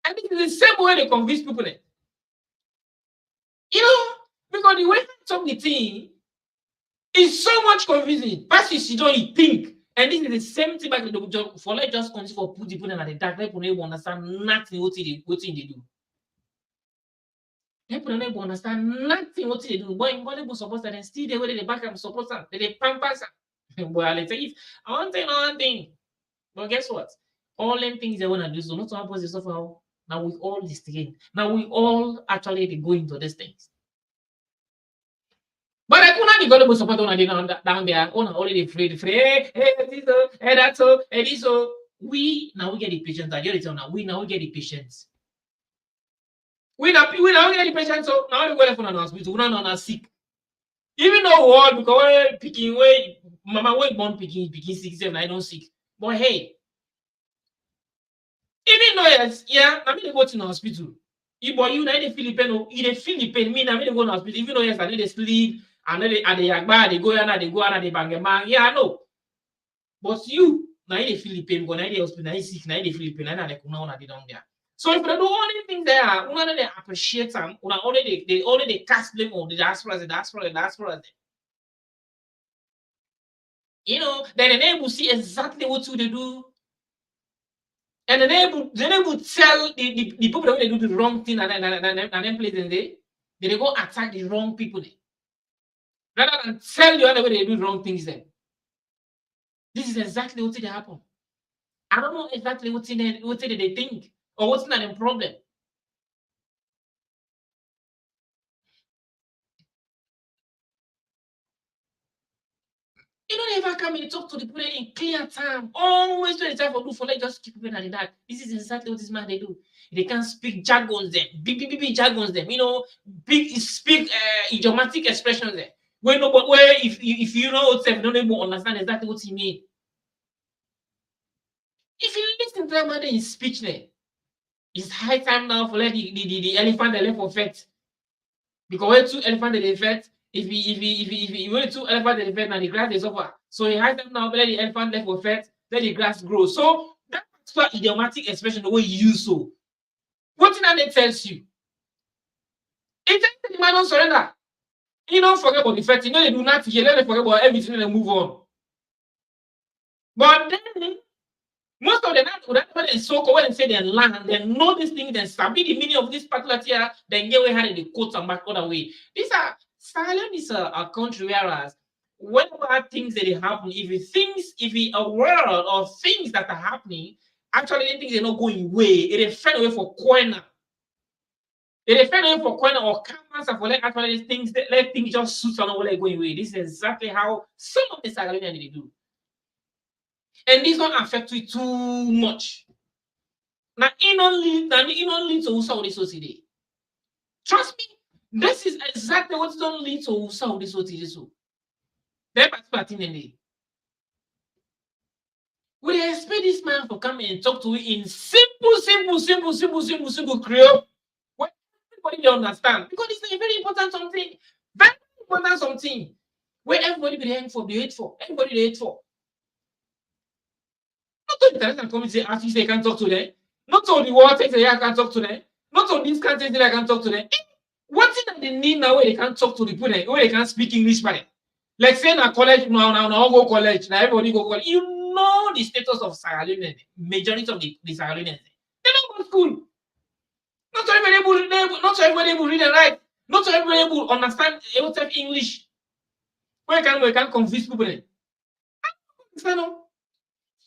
And it is the same way they confuse people. Because the way to talk the thing is so much confusing. But you don't think. And this is the same thing back to the job for like just continue for put people in the dark, people don't understand nothing what they do. People don't understand nothing what they do. Boy, people suppose that still they where they back and support them. They pampers. Boy, I tell you, I want to know one thing. But guess what? All them things they want to do, so not to happen is suffer. Now we all this thing. Now we all actually go into these things. But I couldn't be gullible support on down there. On already afraid. Hey, this so, hey, that so, hey, this so. We get the patience. I get it now. We get the patience. We now get the patience. So now we go for an hospital. We not sick. Even though all because picking way, mama way born picking 6, 7, I don't sick. But hey, even though yes, yeah, I mean they go to the hospital. If boy you in the Philippines, me, I mean they go to hospital. Even though yes, I need to sleep. And then they go and they bang a man. Yeah, I know. But you, now in the Philippines, go now the hospital, now sick, now in the Philippines, now they come down there. So if they do all the things there, they appreciate them, they already cast them on the diaspora. Then they will see exactly what they do. And then they will tell the people that they do the wrong thing and then place they go attack the wrong people. Rather than tell you other way they do wrong things then. This is exactly what did happen. I don't know exactly what did they think or what's not a problem. You don't ever come and talk to the people in clear time. Always do the time for like just keep people in that. This is exactly what this man they do. They can't speak jargons them, big jargons them. Speak idiomatic expressions them. Where if you know what you don't even understand exactly what he mean. If you listen to that man in speech there, it's high time now for let the elephant they left for fete. Because when 2 elephants they fete, if when 2 elephants they fete, now the grass is over. So it's high time now for let the elephant left for fete, let the grass grow. So that's what idiomatic expression the way you use so. What thing that tells you? It tells the man don't surrender. You don't forget about the fact, they do nothing, let them forget about everything and move on. But then, most of them, when they so when they say they learn and they know this thing, then sabi the meaning of this particular tier, then get way how they quote and back other way. Silent is a country whereas whenever things that happen, if a world of things that are happening, Actually, things are not going away. It is find away for corner. It is find away for corner or canvas for like actually things that let things just suit on like going away. This is exactly how some of the Sagalian they do. And this one affect you too much. Now, in only to Saudi society. Trust me, this is exactly what's don't lead to Saudi society. They're participating. We expect this man to come and talk to you in simple Creole. Where everybody will understand. Because it's a very important something. Very important something. Where everybody be there for, the hate for. Everybody they hate for. Not all the international community actually say I can talk to them. Not all the world say I can talk to them. Not all these countries say I can talk to them. What is that they need now where they can't talk to the people, where they can't speak English by? Like saying a college now go college, now everybody go college. You know the status of Sierra Leone, majority of the Sierra Leoneans. They don't go to school. Not everybody able to read and write. Not everybody able to understand English. Where can confuse people then?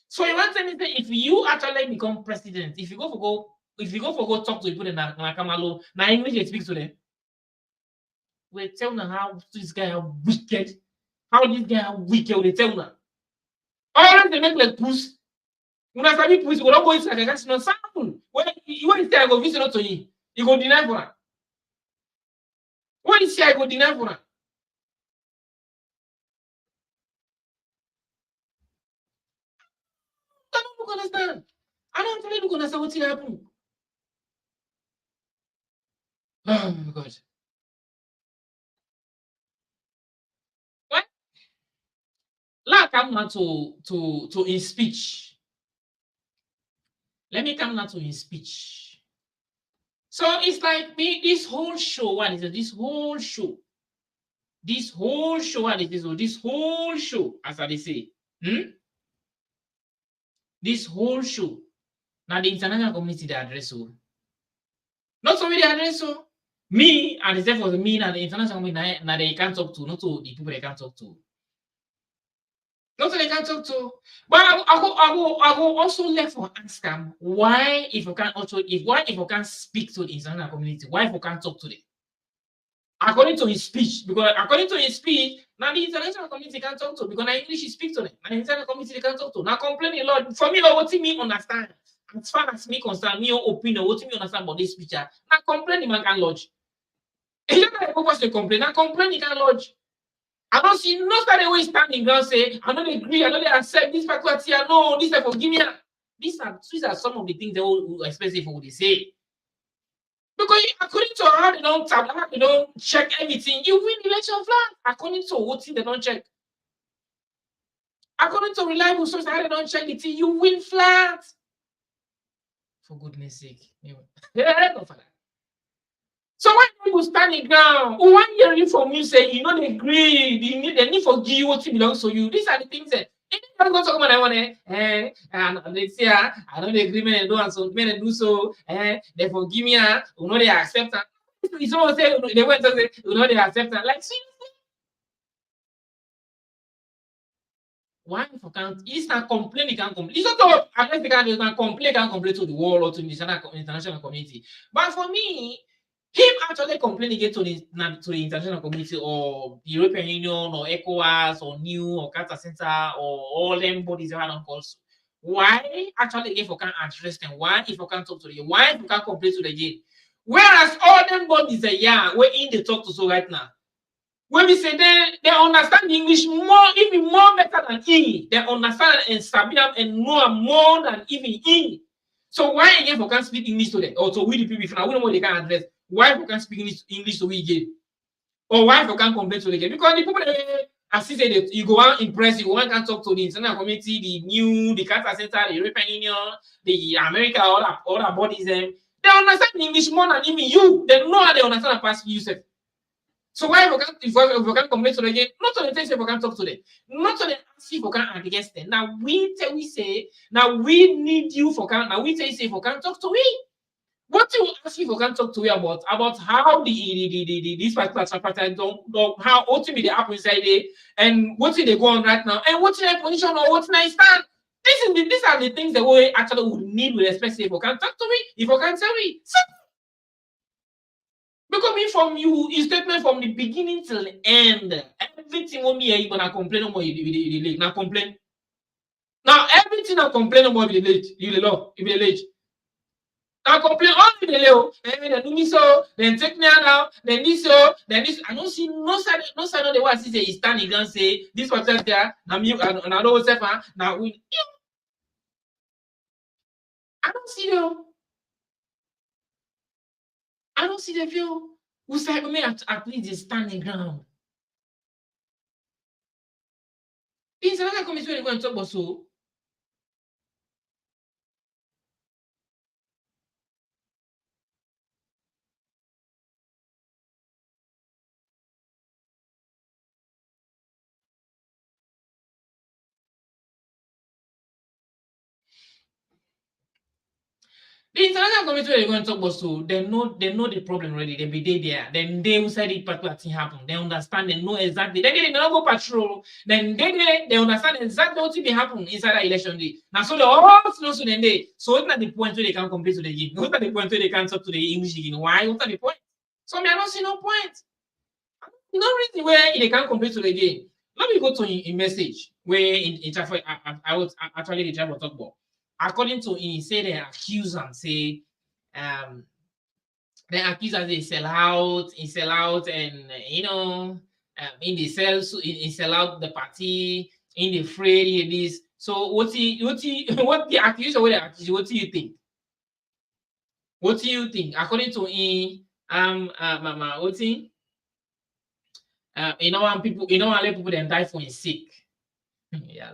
So you want to say if you actually become president, if you go for go talk to people in Nakamalo, now English they speak to them. We tell them how this guy are wicked. How this guy are wicked, they tell them. All they make like puss. When I say puss, we don't go inside. That's not sample. When you say I go visit to you, you go deny for her. When you say I go deny for her. I don't understand. I don't really understand what's happening. Oh my God. What? Let come now to his speech. Let me come now to his speech. So it's like me, this whole show, what is it? This whole show, what is this? This whole show, as I say, this whole show. Now the international community they address so. Not so many address so. Me and the for me and the international community now they can't talk to, not to the people they can't talk to. Not they can't talk to. But I go also left for ask them why if you can't speak to the international community, why if you can't talk to them? According to his speech, because according to his speech, now the international community can't talk to because now English is speak to them. Now the international community they can't talk to. Now complaining a lot. For me, what me understand. As far as me concerned, me your opinion, what me understand about this speech, now complaining man can lodge. If you don't purpose to complain, now complaining can lodge. I don't see no study way standing ground say, I don't agree, I don't accept this faculty, no, this is forgive me. These are some of the things they will expensive for what they say. Because according to how they don't tap, how they don't check everything, you win the election flat. According to what thing they don't check. According to reliable sources, how they don't check the thing, you win flat. For goodness sake. Yeah, no father. So when people standing ground, who want hearing from you say you don't agree, they need for give you what belongs to you. These are the things that if you don't go talk about I want and they say I don't agree, men do and so men do so, they forgive me, you know they accept that. It's almost say they went to say, you know they accept that. Like seriously. Why for can't it's not complain, you can't complain. It's not unless they can complain to the world or to the international community. But for me, him actually complaining again to the international community or the European Union or ECOWAS or NEW or Carter Center or all them bodies that are calls. Why actually if you can't address them? Why if you can't talk to them? Why if you can't complain to the again? Whereas all them bodies are we're in the talk to so right now. When we say they understand English more, even more better than E. They understand and sabi and know more than even E. So why again if you can't speak English to them or to we the people now we know what they can address? Why you can't speak English to we again? Or why you can't complain to the again? Because the people as you say you go out impress, you go out and talk to the international community, the new, the Carter Center, the European Union, the America, all that bodies, they understand English more than even you. They know how they understand and pass you. So why if you can't complain to them again? Not to the things if you can't talk to them, not to the ask if you can't against them. Now we say, now we need you for can't. Now we say if you can't talk to me. What you ask if you can't talk to me about how this particular tripartite don't how ultimately they happen inside there and what they go on right now and what's their position or what's their stand. These are the things that we actually would need with respect. If you can talk to me, if you can tell me, because me from you is statement from the beginning till the end. Everything when me even I complain about you late. Now complain. Now everything I complain about you late. You late. Now complain all the late. Then do me so. Then take me out. Then this so. Then this. I don't see no side. No side of the one. See say he stand again say this person there. Now me and I don't say now we. I don't see them. I don't see the view. Who said me at least is standing ground. Things another commission we're going to talk about so. The international community we're going to talk about so they know the problem already. They be there. Then they who said it particular thing happen. They understand. They know exactly. Then they don't go patrol. Then they understand exactly what will be happen inside that election day. Now so they all know so then they so it's not the point where they can complete to the game. What's not the point where they can talk to the English again? Why? What's not the point? So me I don't see no point. No reason where they can't complete to the game. Let me go to a message where I was actually the driver talk about. According to him, say they accuse and say they accuse as they sell out, and in the sell out the party, in the fray this. So what the accusation what they accuse, what do you think? What do you think? According to him, what thing? When people then die for his sake. Yeah.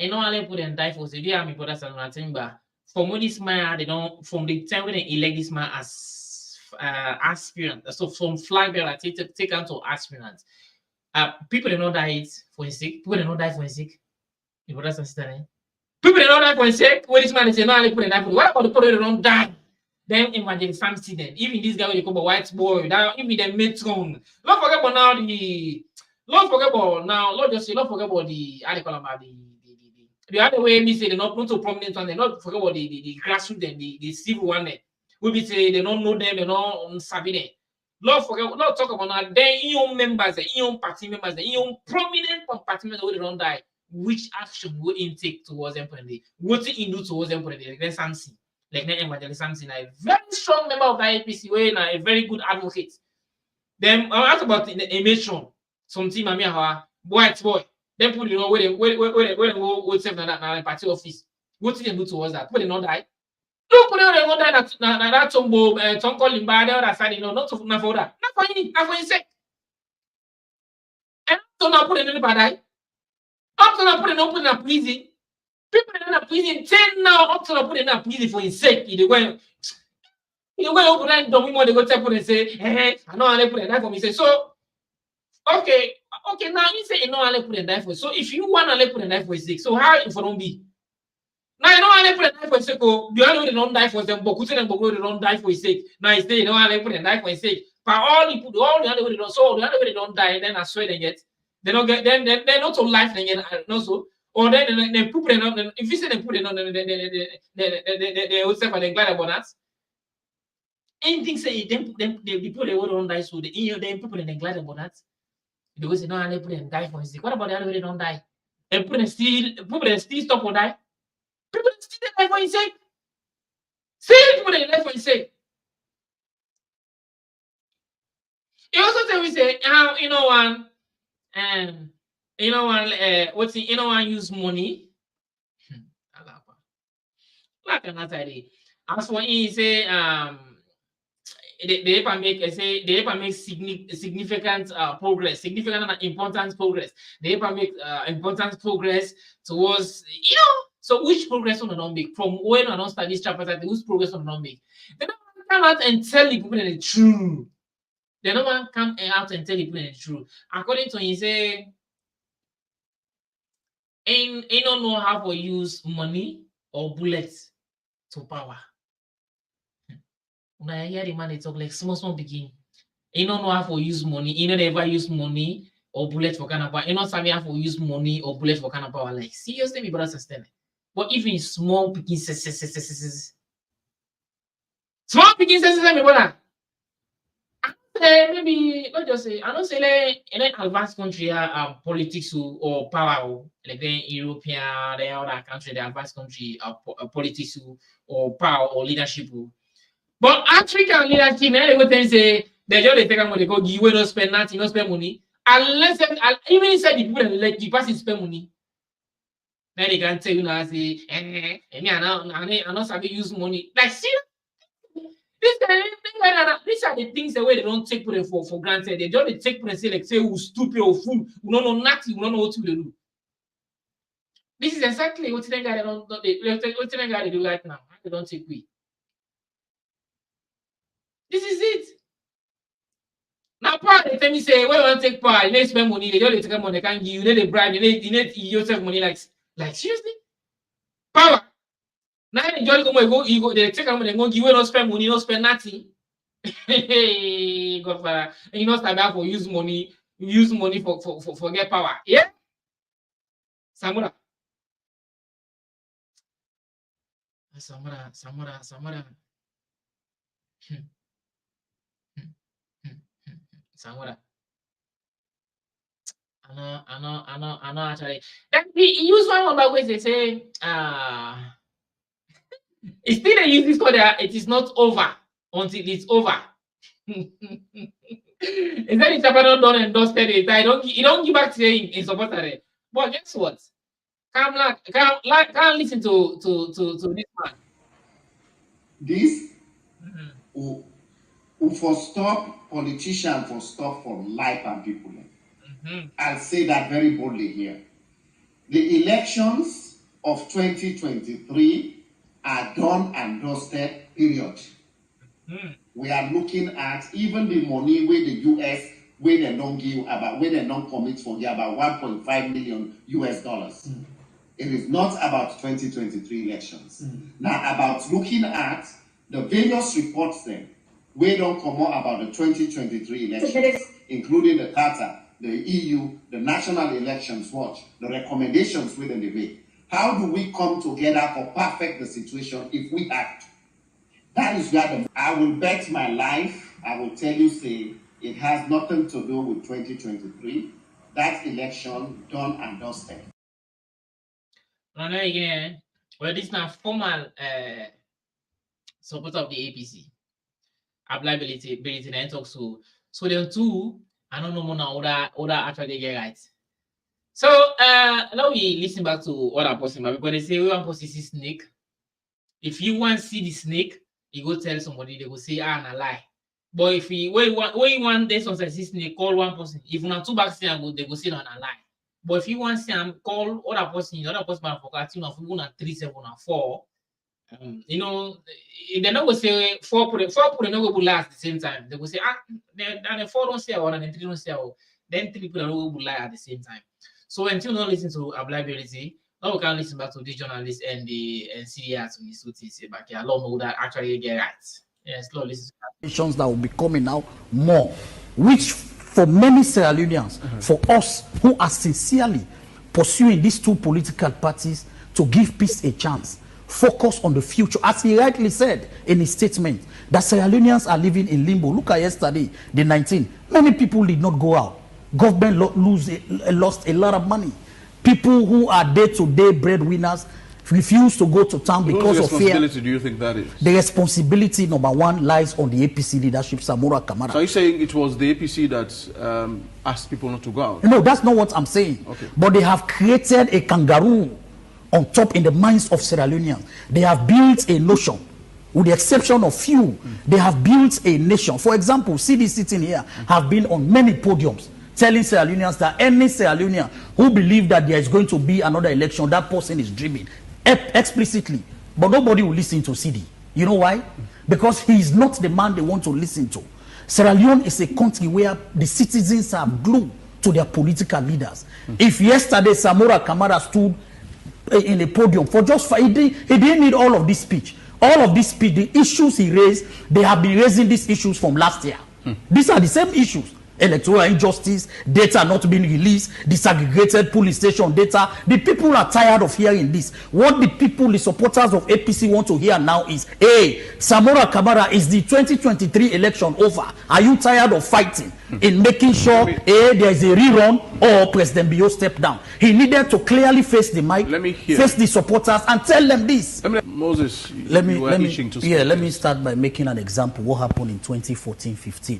Let people then die for his sake. Do you have me brothers and nothing but from when this man they don't from the time when they elect this man as aspirant, so from flag bearer take on to aspirant. People they not die for his sake. People they not die for his sake. You brothers and sisters. People they not die for his sake. When this man is saying no, let people die for. What about the people that don't die? Then evangelist Samson, then even this guy when they come a white boy, that even the matron. Don't forget about now the. Don't forget about now. Lord just say, don't forget about the. How they call about the other way. Me say they not so prominent one. They not forget about the grassroots then the civil one then. We be say they don't know them. They not sabi them. Lord forget. Lord talk about now. Then your members, your party members, your prominent party members who they don't die. Which action will he take towards them? What he do towards them? Then Samson. Like evangelist Samson, a very strong member of the IPC, way a very good advocate. Then I asked about the matron, some team white boy. Then put where they go save that party office. What did they do towards that? Put they not die. Look, put they not die that tombo Tom call him by the other side, not for that. Not for him, not for his sake. And so now put anybody die. Up to now put in a prison. People in a prison 10 now up to put in a prison for his sake. They went over there, don't want to go tell and say, I know I put a knife for me. Say, so okay, now you say you know I put a knife for. So if you want to put a knife for his sake, so how if I don't be? Now you know I put a knife for his sake, the only way they don't die for them, but they don't die for his sake. Now you say you know I put a knife for his sake. But all the other way they don't, so the other way they don't die, then I swear they get. They don't get then they're not to life again, also. Or then they put it on. If you say they put it on, they would say for the glad about that. Anything say them the people they don't die, so the people they glad about that. They will say no, they put them die for his sake. What about the other way they don't die? And people still stop or die. People still die for his sake. See people they die for his sake. He also say we say one use money. Like another day. As for he say they make significant progress, significant and important progress. They make important progress towards so which progress on don't make from when I don't start this chapter, which progress on don't make. They don't come out and tell the people the truth. They don't come out and tell the people the truth. According to him, say he don't know how to use money or bullets to power. When I hear the man they talk like small begin. He don't know how to use money. He never use money or bullet for kind of power. You know, some have to use money or bullet for kind of power. Like, seriously, my brother sustain it. But even small pieces, small pieces, my brother. Maybe not just say I don't say like in an advanced country politics or power like the European the other country the advanced country politics or power or leadership. But African leadership, they go and say they just take money, go give away, no spend nothing, no spend money. Unless even inside the people like the person spend money. Then they can tell you now say, I not sabi use money. Like see. These are the things the way they don't take people for granted. They don't take people and say, like, say, who's stupid or fool, who don't know nothing, who don't know what to do. This is exactly what they do right now. They don't take we. This is it. Now, power, they tell me, say, when you want to take power, you need to spend money, they don't take money, they can't give you, they bribe, you need to yourself money, like seriously? Power. Now they just go, they take money, they go give you, no spend money, no spend nothing. Hey, Godfather, and you know, start for use money for get power. Yeah? Samura. Samura. I know actually. Then he use one of my ways they say, it's still they use this called it is not over until it's over. Is that it's about done and dusted it? You don't give back to him in support of it. But guess what? Can't listen to this man. This will for stop politicians for stop for life and people. I'll say that very boldly here. The elections of 2023 are done and dusted, period. We are looking at even the money where the US, where they don't give about, where they don't commit for here about $1.5 million US. It is not about 2023 elections. Now about looking at the various reports then, we don't come out about the 2023 elections, including the Qatar, the EU, the National Elections Watch, the recommendations within the debate. How do we come together for perfect the situation if we act? That is where I will bet my life, I will tell you, say, it has nothing to do with 2023. That election done and dusted. No, again, well, this is not formal support of the APC. Ability and talk so there too. I don't know more now other actually get right. So now we listen back to other person because they say we want to see snake. If you want to see the snake, you go tell somebody, they go say na lie. But if you want this on see snake, call one person. If you want two back say they go say na lie. But if you want to see call other person for you know 3, 7, or 4. You know, they're not going to say 4 put not going to lie at the same time. They will say, then 4 don't say one and then 3 don't say one. Then 3 people are not going to lie at the same time. So until you don't listen to Ability, now we can listen back to this journalist and the CDR to this what he say back here. I don't know that actually get right. Yes, slow listen to that. That will be coming out more, which for many Sierra Leoneans, for us who are sincerely pursuing these two political parties to give peace a chance, focus on the future, as he rightly said in his statement, that Sierra Leoneans are living in limbo. Look at yesterday, the 19th. Many people did not go out. Government lost a lot of money. People who are day-to-day breadwinners refuse to go to town because of fear. Whose responsibility do you think that is? The responsibility, number one, lies on the APC leadership, Samura Kamara. So are you saying it was the APC that asked people not to go out? No, that's not what I'm saying. Okay. But they have created a kangaroo on top in the minds of Sierra Leoneans. They have built a notion, with the exception of few, they have built a nation. For example, CD sitting here have been on many podiums telling Sierra Leoneans that any Sierra Leonean who believes that there is going to be another election, that person is dreaming explicitly. But nobody will listen to CD. You know why? Because he is not the man they want to listen to. Sierra Leone is a country where the citizens are glued to their political leaders. If yesterday Samura Kamara stood in a podium for just he didn't need all of this speech. All of this speech, the issues he raised, they have been raising these issues from last year. These are the same issues. electoral injustice, data not being released, disaggregated police station data. The people are tired of hearing this. What the people, the supporters of APC want to hear now is, hey, Samura Kamara, is the 2023 election over? Are you tired of fighting in making sure there is a rerun or President Bio step down? He needed to clearly face the mic, face the supporters, and tell them this. Moses, let me start by making an example what happened in 2014-15,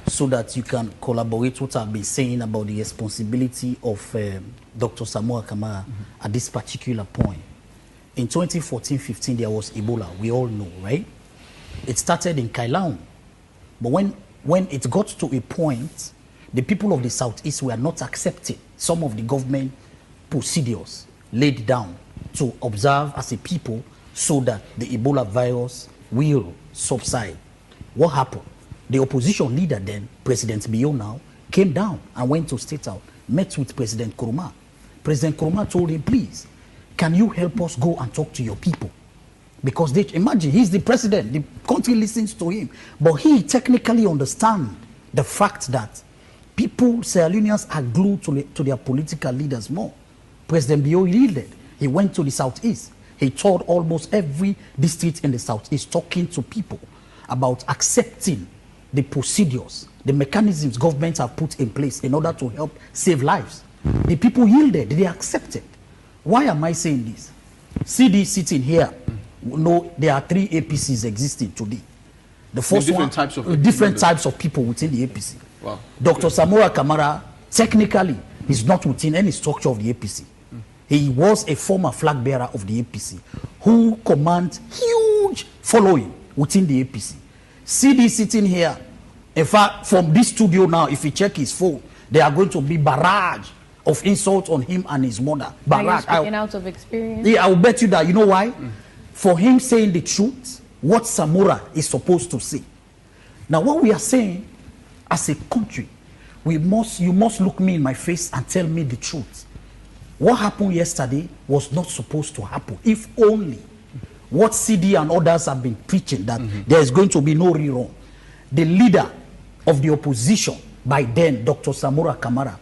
so that you can collaborate what I've been saying about the responsibility of Dr. Samura Kamara at this particular point. In 2014-15, there was Ebola, we all know, right? It started in Kailaun, but when it got to a point, the people of the Southeast were not accepting some of the government procedures laid down to observe as a people so that the Ebola virus will subside. What happened? The opposition leader then, President Bio now, came down and went to State House, met with President Nkrumah. President Nkrumah told him, please, can you help us go and talk to your people? Because they imagine he's the president, the country listens to him, but he technically understands the fact that people, Sierra Leoneans, are glued to their political leaders more. President Bio yielded. He went to the Southeast. He toured almost every district in the Southeast, talking to people about accepting the procedures, the mechanisms governments have put in place in order to help save lives. The people yielded, they accepted. Why am I saying this? CD sitting here, no, there are 3 APCs existing today. The first one, different types of people within the APC. Wow. Dr. Samura Kamara, technically, is not within any structure of the APC. He was a former flag bearer of the APC who commands huge following within the APC. CD sitting here, in fact, from this studio now, if you check his phone, there are going to be barrage of insults on him and his mother. Barrage. Are you speaking out of experience? Yeah, I will bet you that. You know why? For him saying the truth, what Samura is supposed to say. Now, what we are saying, as a country, you must look me in my face and tell me the truth. What happened yesterday was not supposed to happen. If only what CD and others have been preaching, that there is going to be no rerun. The leader of the opposition by then, Dr. Samura Kamara,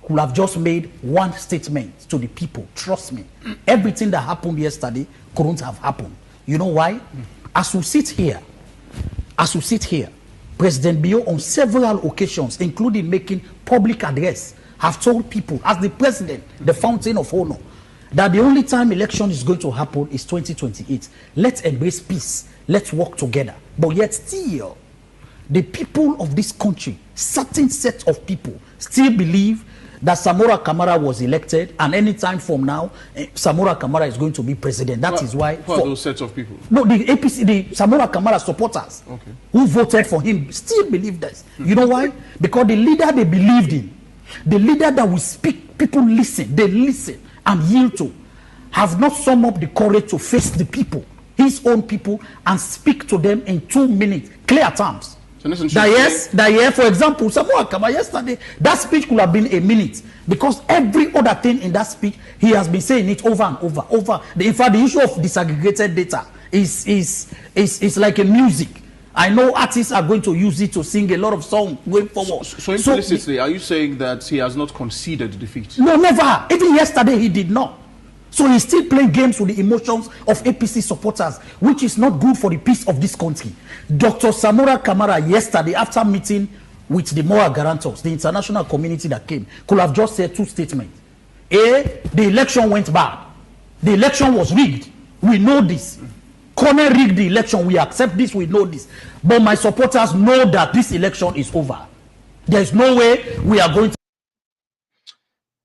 could have just made one statement to the people. Trust me, everything that happened yesterday couldn't have happened. You know why? As we sit here, President Bio on several occasions, including making public address, have told people, as the president, the fountain of honor, that the only time election is going to happen is 2028. Let's embrace peace. Let's work together. But yet still, the people of this country, certain set of people, still believe that Samura Kamara was elected, and any time from now, Samura Kamara is going to be president. That is why. Who are those sets of people? No, the APC, the Samura Kamara supporters who voted for him still believe this. You know why? Because the leader they believed in, the leader that will speak, people listen, they listen and yield to, have not summed up the courage to face the people, his own people, and speak to them in 2 minutes, clear terms. So that for example, Samura Kamara yesterday, that speech could have been a minute, because every other thing in that speech, he has been saying it over and over. In fact, the issue of disaggregated data is like a music. I know artists are going to use it to sing a lot of songs going forward. So implicitly, are you saying that he has not conceded defeat? No, never. Even yesterday, he did not. So he's still playing games with the emotions of APC supporters, which is not good for the peace of this country. Dr. Samura Kamara yesterday, after meeting with the moral guarantors, the international community that came, could have just said 2 statements. A, the election went bad. The election was rigged. We know this. Corner rigged the election. We accept this. We know this. But my supporters know that this election is over. There is no way we are going to.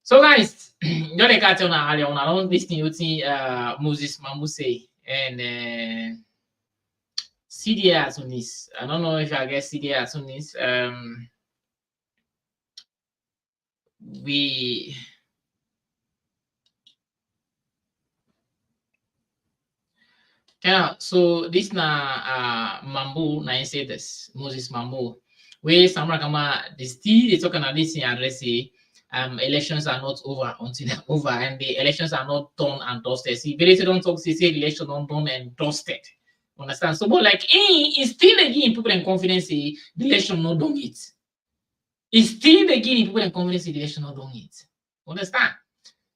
So guys, you know, I don't listen to Moses Mambu say, and CDA on this. I don't know if I guess CDA on this. So this na Mambu na say this Moses Mambu. Where Samura Kamara they talking about this in address say elections are not over until they're over, and the elections are not done and dusted. See, very don't talk say election not done and dusted. Understand? So but like it's still again people in confidence say the election not done it. It's still the Guinea people and confidence in the election not doing it. Understand?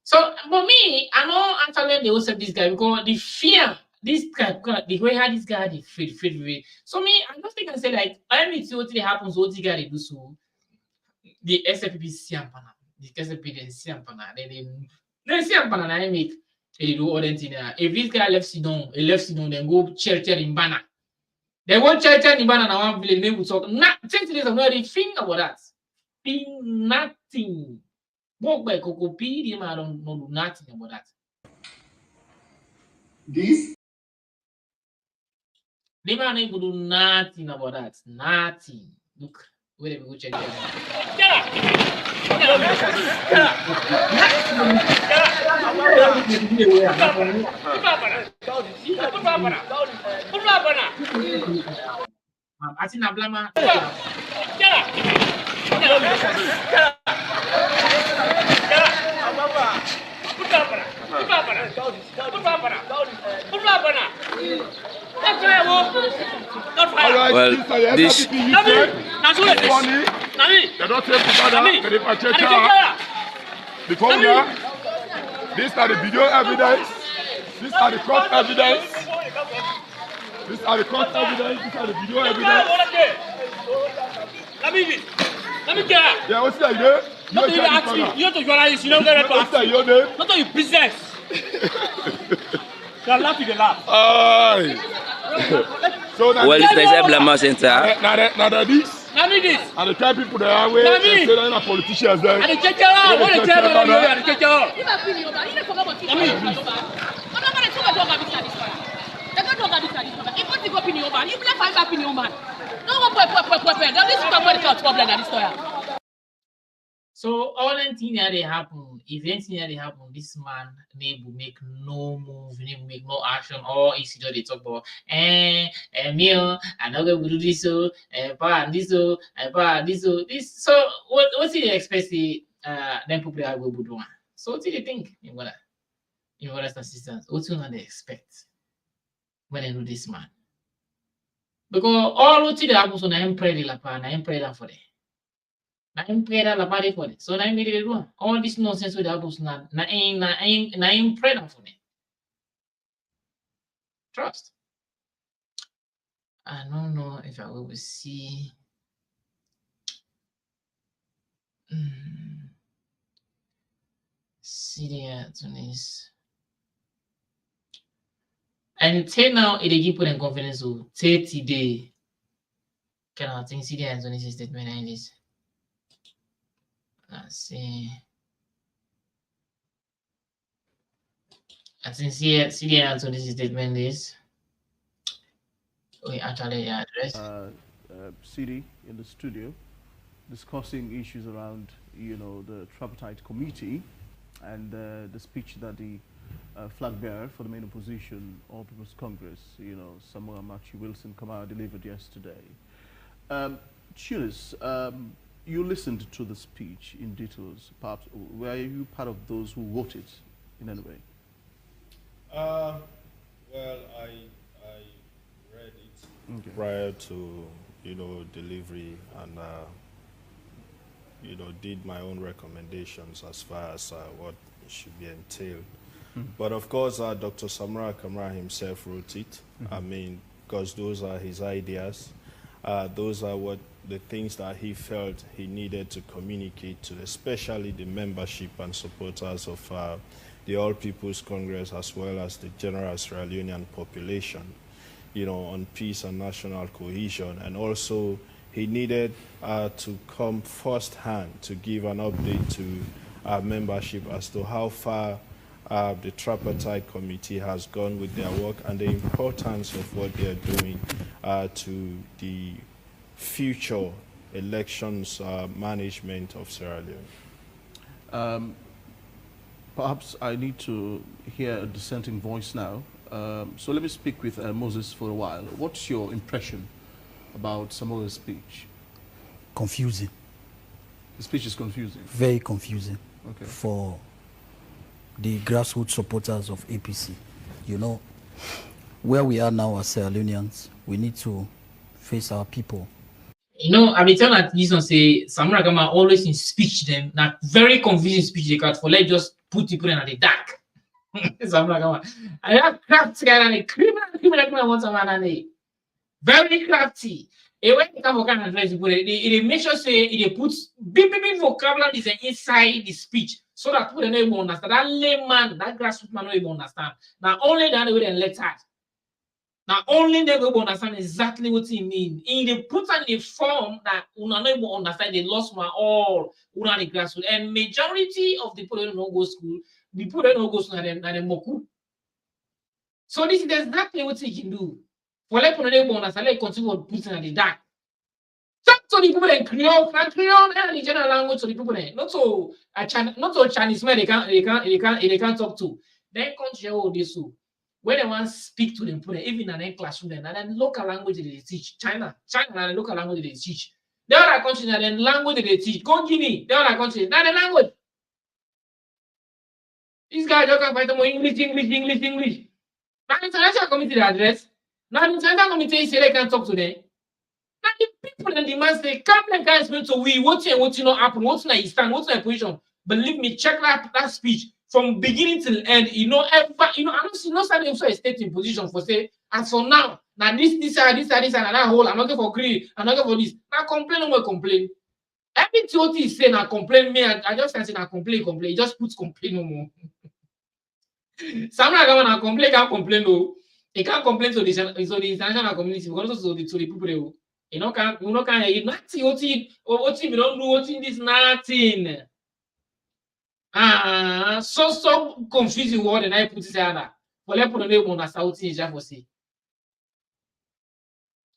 So for me, I know actually they also this guy because the fear, this guy, the way how this guy they feed. So me, I just think I say like every what happens, what the guy they do so the SFP siampana, the SFP then siampana, then siampana I make they do all that thing. If this guy left Sidon, then go church in Bana. They go church in Bana now one village, they will talk. Nothing is not a thing about that. Nothing. Walk by Coco P, I don't know nothing about that. This They man able to do nothing about that. Nothing. Look, where they go check it out. I think Blama. Well, this they don't take before we are. These are the video evidence. These are the court evidence. These are the court evidence. These are the video evidence. Let me get. Yeah, what's that? You have to ask me. You have to journalist. You don't get it. What's that? Your name? Not your business. They're laughing. They laugh. So now, well, it's a Blama Center. Now this. Now this. And the kind people that are away, and the politicians there. And the check out. What the check out? And the check out. So all that thing that they happen, events that they happen, this man will make no move, he will make no action, or is they talk about me, I'm not going to do this so this. So what's he expect them people are going to do? So what do you think in what assistance? What do they expect when they do this man? Because all what they happen so na pray la pa na pray for them. I'm praying la party for it. So I made it wrong. All this nonsense with apples na praying for me. Trust. I don't know if I will see. Syria, Tunis. And till now, it give people confidence of 30 days. Can I think Syria and Tunis statement behind this? Let's see. I think Syria and Tunis statement is. We actually address. CD in the studio discussing issues around, the Tripartite Committee and the speech that the flag bearer for the main opposition, All People's Congress, Samura Wilson-Kamara delivered yesterday. Tunis, you listened to the speech in details. Perhaps were you part of those who wrote it in any way? Well, I read it prior to delivery, and did my own recommendations as far as what should be entailed. But of course, Dr. Samura Kamara himself wrote it. I mean, because those are his ideas. Those are the things that he felt he needed to communicate to, especially the membership and supporters of the All People's Congress, as well as the general Sierra Leonean population, on peace and national cohesion. And also, he needed to come firsthand to give an update to our membership as to how far the Tripartite Committee has gone with their work and the importance of what they're doing to the future elections management of Sierra Leone. Perhaps I need to hear a dissenting voice now. So let me speak with Moses for a while. What's your impression about Samura's speech? Confusing. The speech is confusing? Very confusing. Okay. For the grassroots supporters of APC. Where we are now as Sierra Leoneans, we need to face our people. You know, I be telling that this one say Samura Kama always in speech them, not very confusing speech they got for let just put people in the dark. Samura Kama. I have crafty guy and a criminal want someone very crafty. A way to come kind of address people, they make sure say they put big vocabulary inside the speech so that people don't even understand. That layman, that grassroots man don't even understand. Now only that way they let out. Now only they will understand exactly what he mean. In the put on the form that una not even understand, they lost my all una the grassroots. And majority of the people that don't go school, the people that don't go school are them moku. So this is exactly what he can do. For let people not understand, let continue to put in the dark. Talk to the people in Creole and the general language to the people there. Not so Chinese men they can't talk to. Then country all this so. When they want to speak to them, even in a classroom, and then local language they teach. China and the local language they teach. The other countries and then language they teach. Go Guinea, the other countries, not the language. This guy don't fight more English. Now the international committee they address. Now the international committee say they can't talk to them. Now the people and demand say, come and guys explain to we what you not happen, what's not his stand, what's not position. Believe me, check that speech. From beginning till end, I don't see no starting also a state in position for say, as for now this, and that whole, I'm not going for greed, I'm not going for this. Now complain, no more complain. Everything what he say now complain me, I just say now complain. He just puts complain no more. Samura Gama can't complain no. He can't complain to the international community, but also to the people. You know, can't nothing what we don't do, what this nothing. So confusing word and I put it there. For let people know understand what is for say.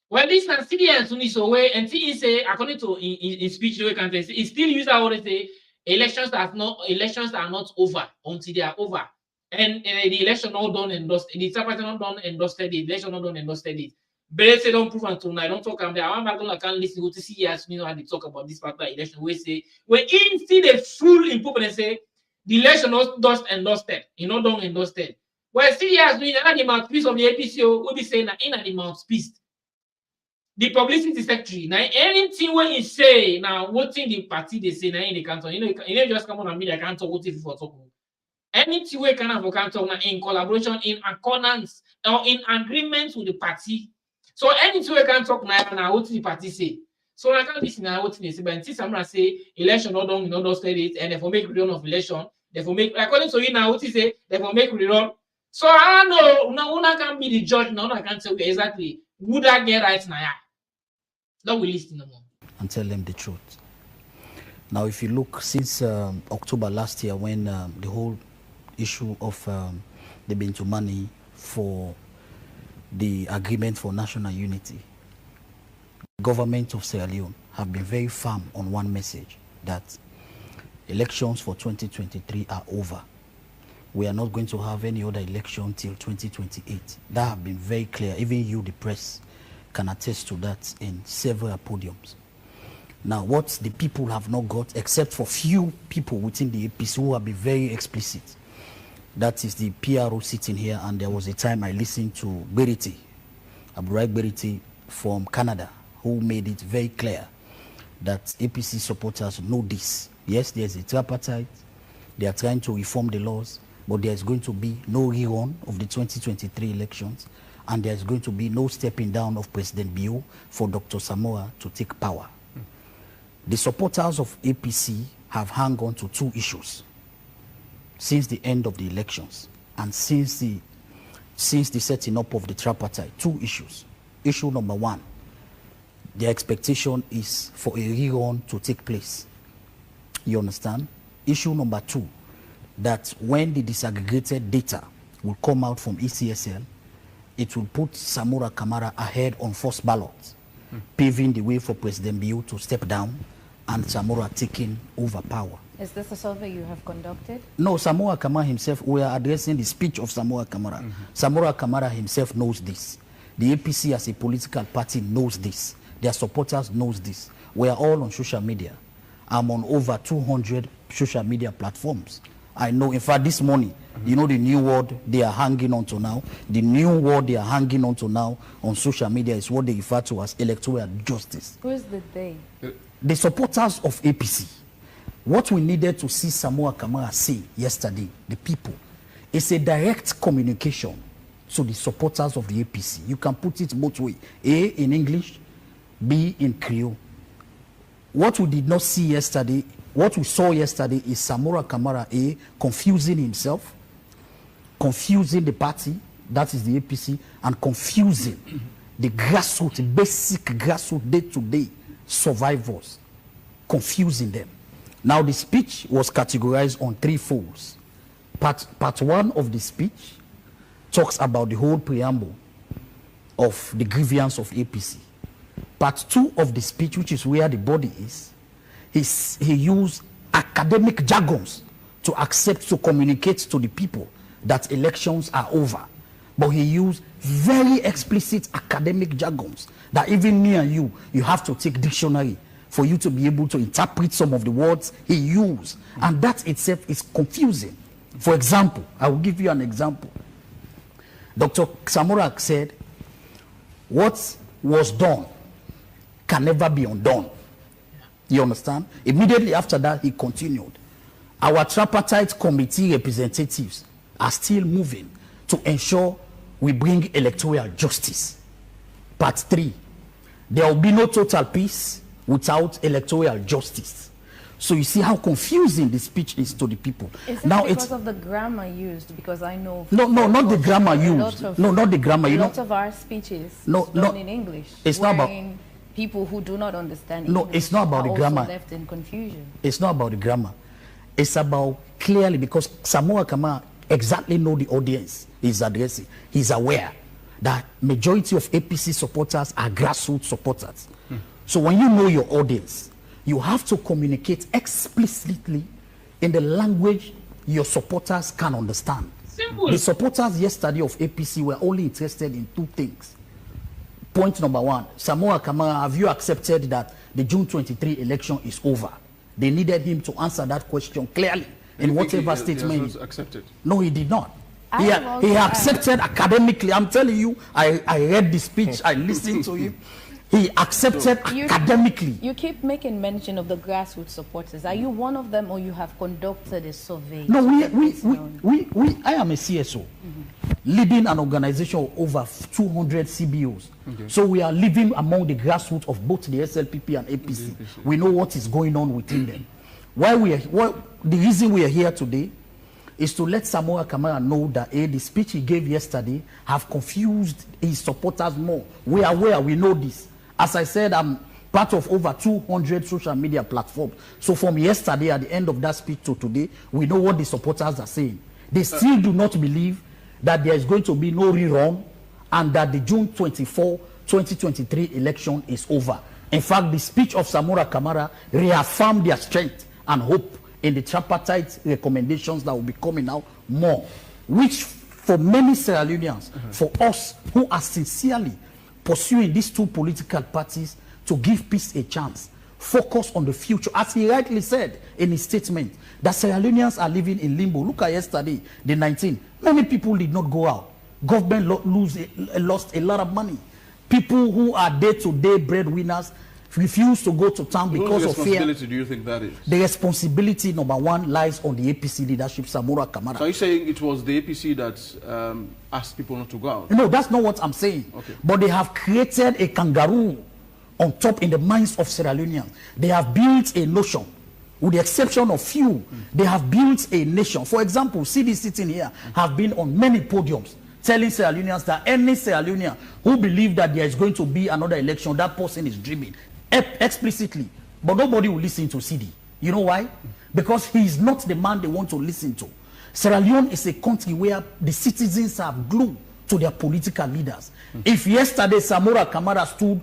Well, this is serious on this way, and he say according to in speech we can say he still use that word say elections are not over until they are over, and the election not done and dusted. The Tripartite not done and dusted. The election not done and dusted. It. But say don't prove until now. Don't talk about that. I'm not gonna can listen to see as how they talk about this particular election. We say when in see the full in people and say. The election not dust and dusted, not done and dusted. Well, see, as we the mouthpiece of the APC will be saying that in the mouthpiece. The publicity secretary, now anything when you say now, what in the party they say now in the canton, you just come on and media can't talk what if for talk. Anything we can have a canton now in collaboration, in accordance, or in agreement with the party. So anything we can talk now, what the party say. So I can't listen to what they say, but until someone say election not done, dusted it, and therefore make rerun of election, therefore make according to you now what you say, therefore make rerun. So I don't know, una can be the judge, now I can't tell you exactly would I get right now. Don't we listen no more. And tell them the truth. Now, if you look since October last year, when the whole issue of the Bintu money for the agreement for national unity. Government of Sierra Leone have been very firm on one message, that elections for 2023 are over. We are not going to have any other election till 2028. That have been very clear. Even you, the press, can attest to that in several podiums. Now, what the people have not got, except for few people within the APC who have been very explicit, that is the PRO sitting here, and there was a time I listened to Beriti, Aburai Beriti from Canada, who made it very clear that APC supporters know this. Yes, there's a tripartite. They are trying to reform the laws, but there's going to be no rerun of the 2023 elections, and there's going to be no stepping down of President Bio for Dr. Samura to take power. The supporters of APC have hung on to two issues since the end of the elections and since the setting up of the tripartite. Two issues. Issue number one, the expectation is for a rerun to take place. You understand? Issue number two, that when the disaggregated data will come out from ECSL, it will put Samura Kamara ahead on first ballot, paving the way for President Bio to step down and Samura taking over power. Is this a survey you have conducted? No, Samura Kamara himself, we are addressing the speech of Samura Kamara. Samura Kamara himself knows this. The APC as a political party knows this. Their supporters knows this. We are all on social media. I'm on over 200 social media platforms. I know. In fact, this morning, you know the new word they are hanging on to now. The new word they are hanging on to now on social media is what they refer to as electoral justice. Who is the they? The supporters of APC. What we needed to see Samura Kamara say yesterday, the people, is a direct communication to the supporters of the APC. You can put it both ways. A, in English, B, in Creole. What we did not see yesterday, what we saw yesterday is Samura Kamara, A, confusing himself, confusing the party, that is the APC, and confusing the grassroots, basic grassroots, day-to-day survivors, confusing them. Now, the speech was categorized on three folds. Part one of the speech talks about the whole preamble of the grievance of APC. Part two of the speech, which is where the body is, he used academic jargons to communicate to the people that elections are over. But he used very explicit academic jargons that even me and you have to take dictionary for you to be able to interpret some of the words he used. And that itself is confusing. For example, I will give you an example. Dr. Samura said, what was done can never be undone. You understand? Immediately after that, he continued. Our tripartite committee representatives are still moving to ensure we bring electoral justice. Part 3, there will be no total peace without electoral justice. So you see how confusing the speech is to the people. Is it now because of the grammar used? Because I know... No, not the grammar used. No, not the grammar. A lot of our speeches done in English. It's not about... people who do not understand English. No, it's not about the grammar. Left in confusion. It's not about the grammar. It's about clearly, because Samura Kamara exactly know the audience he's addressing. He's aware that majority of APC supporters are grassroots supporters. So when you know your audience, you have to communicate explicitly in the language your supporters can understand. Simple. The supporters yesterday of APC were only interested in two things. Point number one, Samura Kamara, have you accepted that the June 23 election is over? They needed him to answer that question clearly in whatever statement. He accepted? No, he did not. He accepted academically. I'm telling you, I read the speech, I listened to him. He accepted academically. You keep making mention of the grassroots supporters. Are you one of them, or you have conducted a survey? No, I am a CSO, leading an organization of over 200 CBOs. Okay. So we are living among the grassroots of both the SLPP and APC. We know what is going on within them. The reason we are here today is to let Samura Kamara know that the speech he gave yesterday have confused his supporters more. We are aware, we know this. As I said, I'm part of over 200 social media platforms. So from yesterday, at the end of that speech to today, we know what the supporters are saying. They still do not believe that there is going to be no rerun and that the June 24, 2023 election is over. In fact, the speech of Samura Kamara reaffirmed their strength and hope in the tripartite recommendations that will be coming out more, which for many Sierra Leoneans, for us who are sincerely pursuing these two political parties to give peace a chance, focus on the future. As he rightly said in his statement, that Sierra Leoneans are living in limbo. Look at yesterday, the 19th. Many people did not go out. Government lost a lot of money. People who are day-to-day breadwinners refuse to go to town because of fear. Whose responsibility do you think that is? The responsibility, number one, lies on the APC leadership, Samura Kamara. So are you saying it was the APC that asked people not to go out? No, that's not what I'm saying. Okay. But they have created a kangaroo on top in the minds of Sierra Leoneans. They have built a notion, with the exception of few, they have built a nation. For example, CD sitting here have been on many podiums telling Sierra Leoneans that any Sierra Leonean who believes that there is going to be another election, that person is dreaming. Explicitly, but nobody will listen to CD. You know why? Because he is not the man they want to listen to. Sierra Leone is a country where the citizens are glued to their political leaders. If yesterday Samura Kamara stood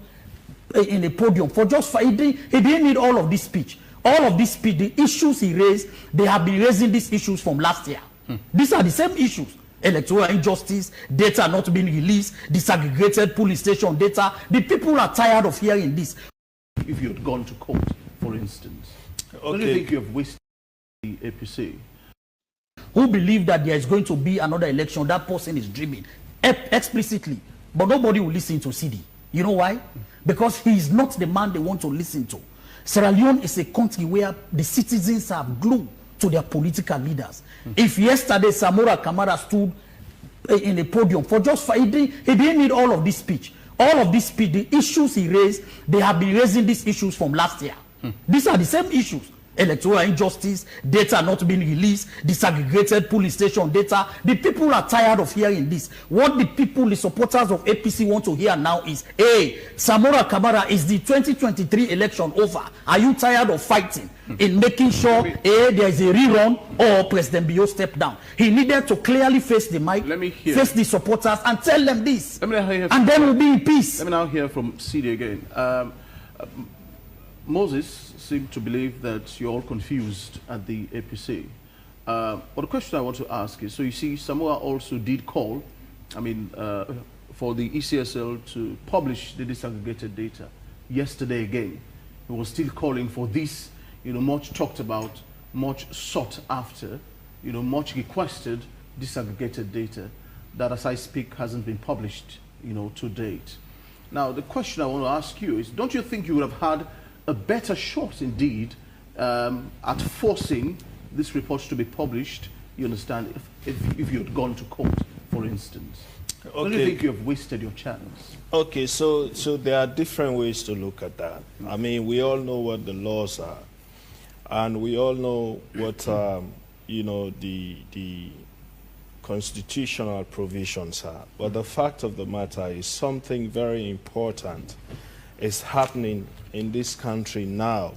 in a podium for just five, he didn't need all of this speech. All of this speech, the issues he raised, they have been raising these issues from last year. These are the same issues. Electoral injustice, data not being released, disaggregated police station data. The people are tired of hearing this. If you had gone to court, for instance, don't you think you have wasted the APC? who believe that there is going to be another election, that person is dreaming explicitly. But nobody will listen to CD. You know why? Because he is not the man they want to listen to. Sierra Leone is a country where the citizens are glued to their political leaders. If yesterday Samura Kamara stood in a podium for just he didn't need all of this speech. All of this speech, the issues he raised, they have been raising these issues from last year. These are the same issues. Electoral injustice, data not being released, disaggregated police station data. The people are tired of hearing this. What the people, the supporters of APC want to hear now is, hey, Samura Kamara, is the 2023 election over? Are you tired of fighting in making sure there is a rerun or President Bio step down? He needed to clearly face the mic, face the supporters and tell them this. And then we'll be in peace. Let me now hear from CD again. Moses seem to believe that you're all confused at the APC. But the question I want to ask is, so you see, Samura also did call, for the ECSL to publish the disaggregated data yesterday again. He was still calling for this, much talked about, much sought after, much requested disaggregated data that, as I speak, hasn't been published, to date. Now, the question I want to ask you is, don't you think you would have had a better shot indeed at forcing this report to be published, you understand, if you had gone to court, for instance? Okay. Don't you think you have wasted your chance? Okay, so there are different ways to look at that. I mean, we all know what the laws are, and we all know what, the constitutional provisions are. But the fact of the matter is something very important is happening in this country now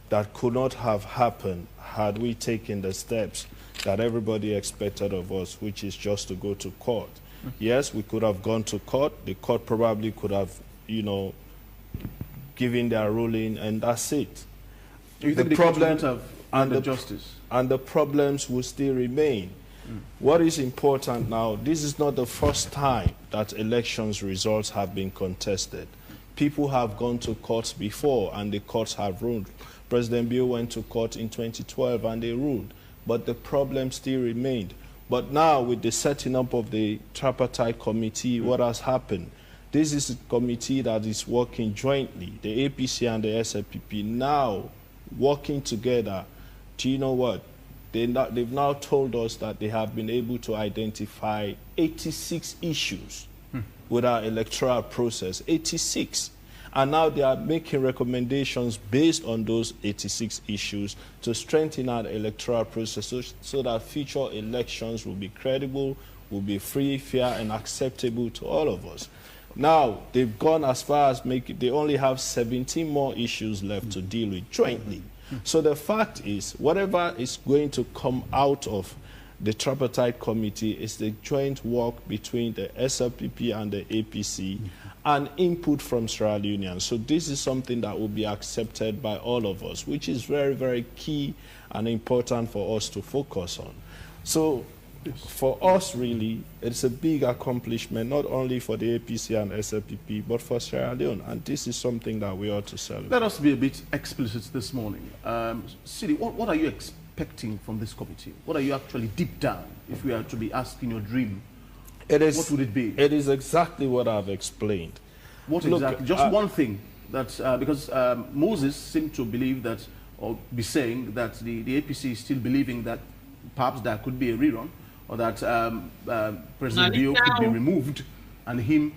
that could not have happened had we taken the steps that everybody expected of us, which is just to go to court. Yes, we could have gone to court. The court probably could have, given their ruling, and that's it. You think the problem and the justice and the problems will still remain. What is important now, this is not the first time that elections results have been contested. People have gone to courts before and the courts have ruled. President Bio went to court in 2012 and they ruled, but the problem still remained. But now with the setting up of the Tripartite Committee, what has happened? This is a committee that is working jointly, the APC and the SLPP now working together. Do you know what? They've now told us that they have been able to identify 86 issues with our electoral process, 86. And now they are making recommendations based on those 86 issues to strengthen our electoral process so that future elections will be credible, will be free, fair, and acceptable to all of us. Now, they've gone as far as they only have 17 more issues left to deal with jointly. So the fact is, whatever is going to come out of the Tripartite Committee is the joint work between the SLPP and the APC and input from Sierra Leoneans. So this is something that will be accepted by all of us, which is very, very key and important for us to focus on. So for us, really, it's a big accomplishment, not only for the APC and SLPP, but for Sierra Leone. And this is something that we ought to celebrate. Let us be a bit explicit this morning. Sidi, what are you expecting from this committee? What are you actually deep down, if we are to be asking your dream? What would it be? It is exactly what I've explained. What exactly? Just one thing. Because Moses seemed to believe that, or be saying that the APC is still believing that perhaps there could be a rerun, or that President Bio could be removed and him,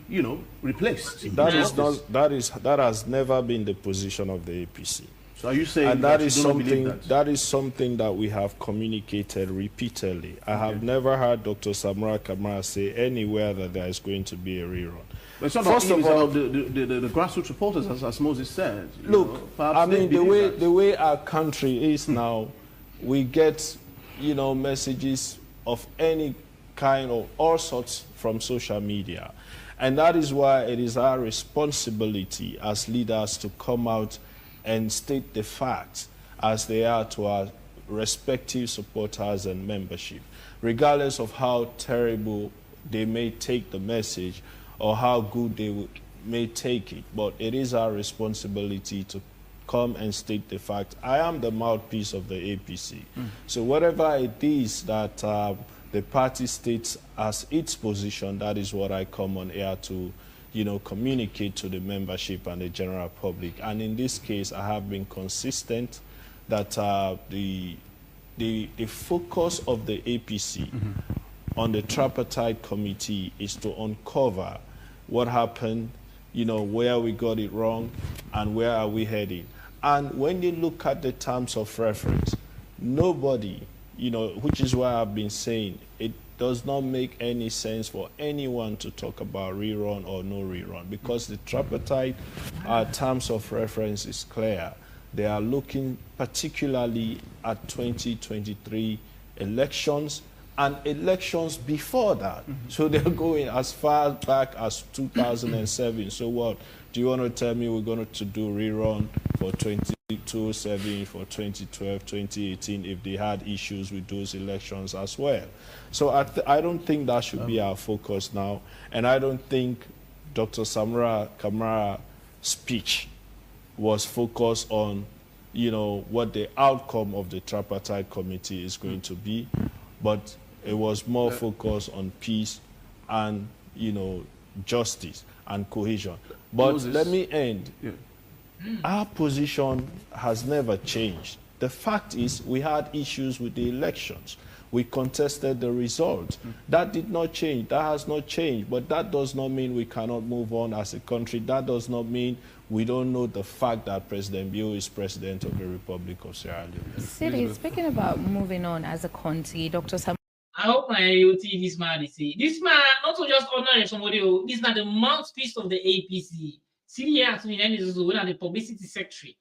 replaced. That has never been the position of the APC. So are you saying and that is something that we have communicated repeatedly. I have never heard Dr. Samura Kamara say anywhere that there is going to be a rerun. But it's not First of all, the grassroots reporters, as Moses said. Look, I mean, the way our country is now, we get, messages of any kind of all sorts from social media. And that is why it is our responsibility as leaders to come out and state the facts as they are to our respective supporters and membership, regardless of how terrible they may take the message or how good they may take it. But it is our responsibility to come and state the fact. I am the mouthpiece of the APC. So whatever it is that the party states as its position, that is what I come on air to, communicate to the membership and the general public. And in this case, I have been consistent that the focus of the APC on the Tripartite Committee is to uncover what happened, where we got it wrong, and where are we heading. And when you look at the terms of reference, nobody, which is why I've been saying, it does not make any sense for anyone to talk about rerun or no rerun, because the Tripartite terms of reference is clear. They are looking particularly at 2023 elections and elections before that. So they're going as far back as 2007. So what? Do you want to tell me we're going to do rerun for 2007, for 2012, 2018, if they had issues with those elections as well? So I don't think that should be our focus now. And I don't think Dr. Samura Kamara's speech was focused on, what the outcome of the Tripartite Committee is going to be, but it was more focused on peace and, justice and cohesion. But let me end. Yeah. Our position has never changed. The fact is we had issues with the elections. We contested the result. That did not change. That has not changed. But that does not mean we cannot move on as a country. That does not mean we don't know the fact that President Bio is president of the Republic of Sierra Leone. Sidi, speaking about moving on as a country, Dr. Sam. I hope my IoT this man is see. This man, not to just ordinary somebody, this is not the mouthpiece of the APC. Sidi here to me, then is also the publicity secretary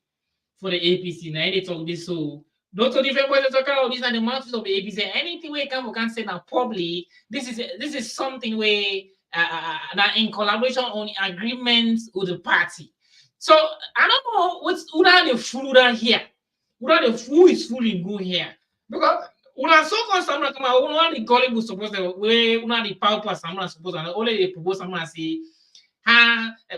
for the APC. Now they talk this so. Don't so different ways to talk about this and the mouthpiece of the APC. Anything we can say now publicly, this is something where that in collaboration on agreements with the party. So I don't know who are the fool here. Who is fooling who here? Because when so called Samura come out, one the gullible supposed to where one the power Samura supposed to only they propose Samura say,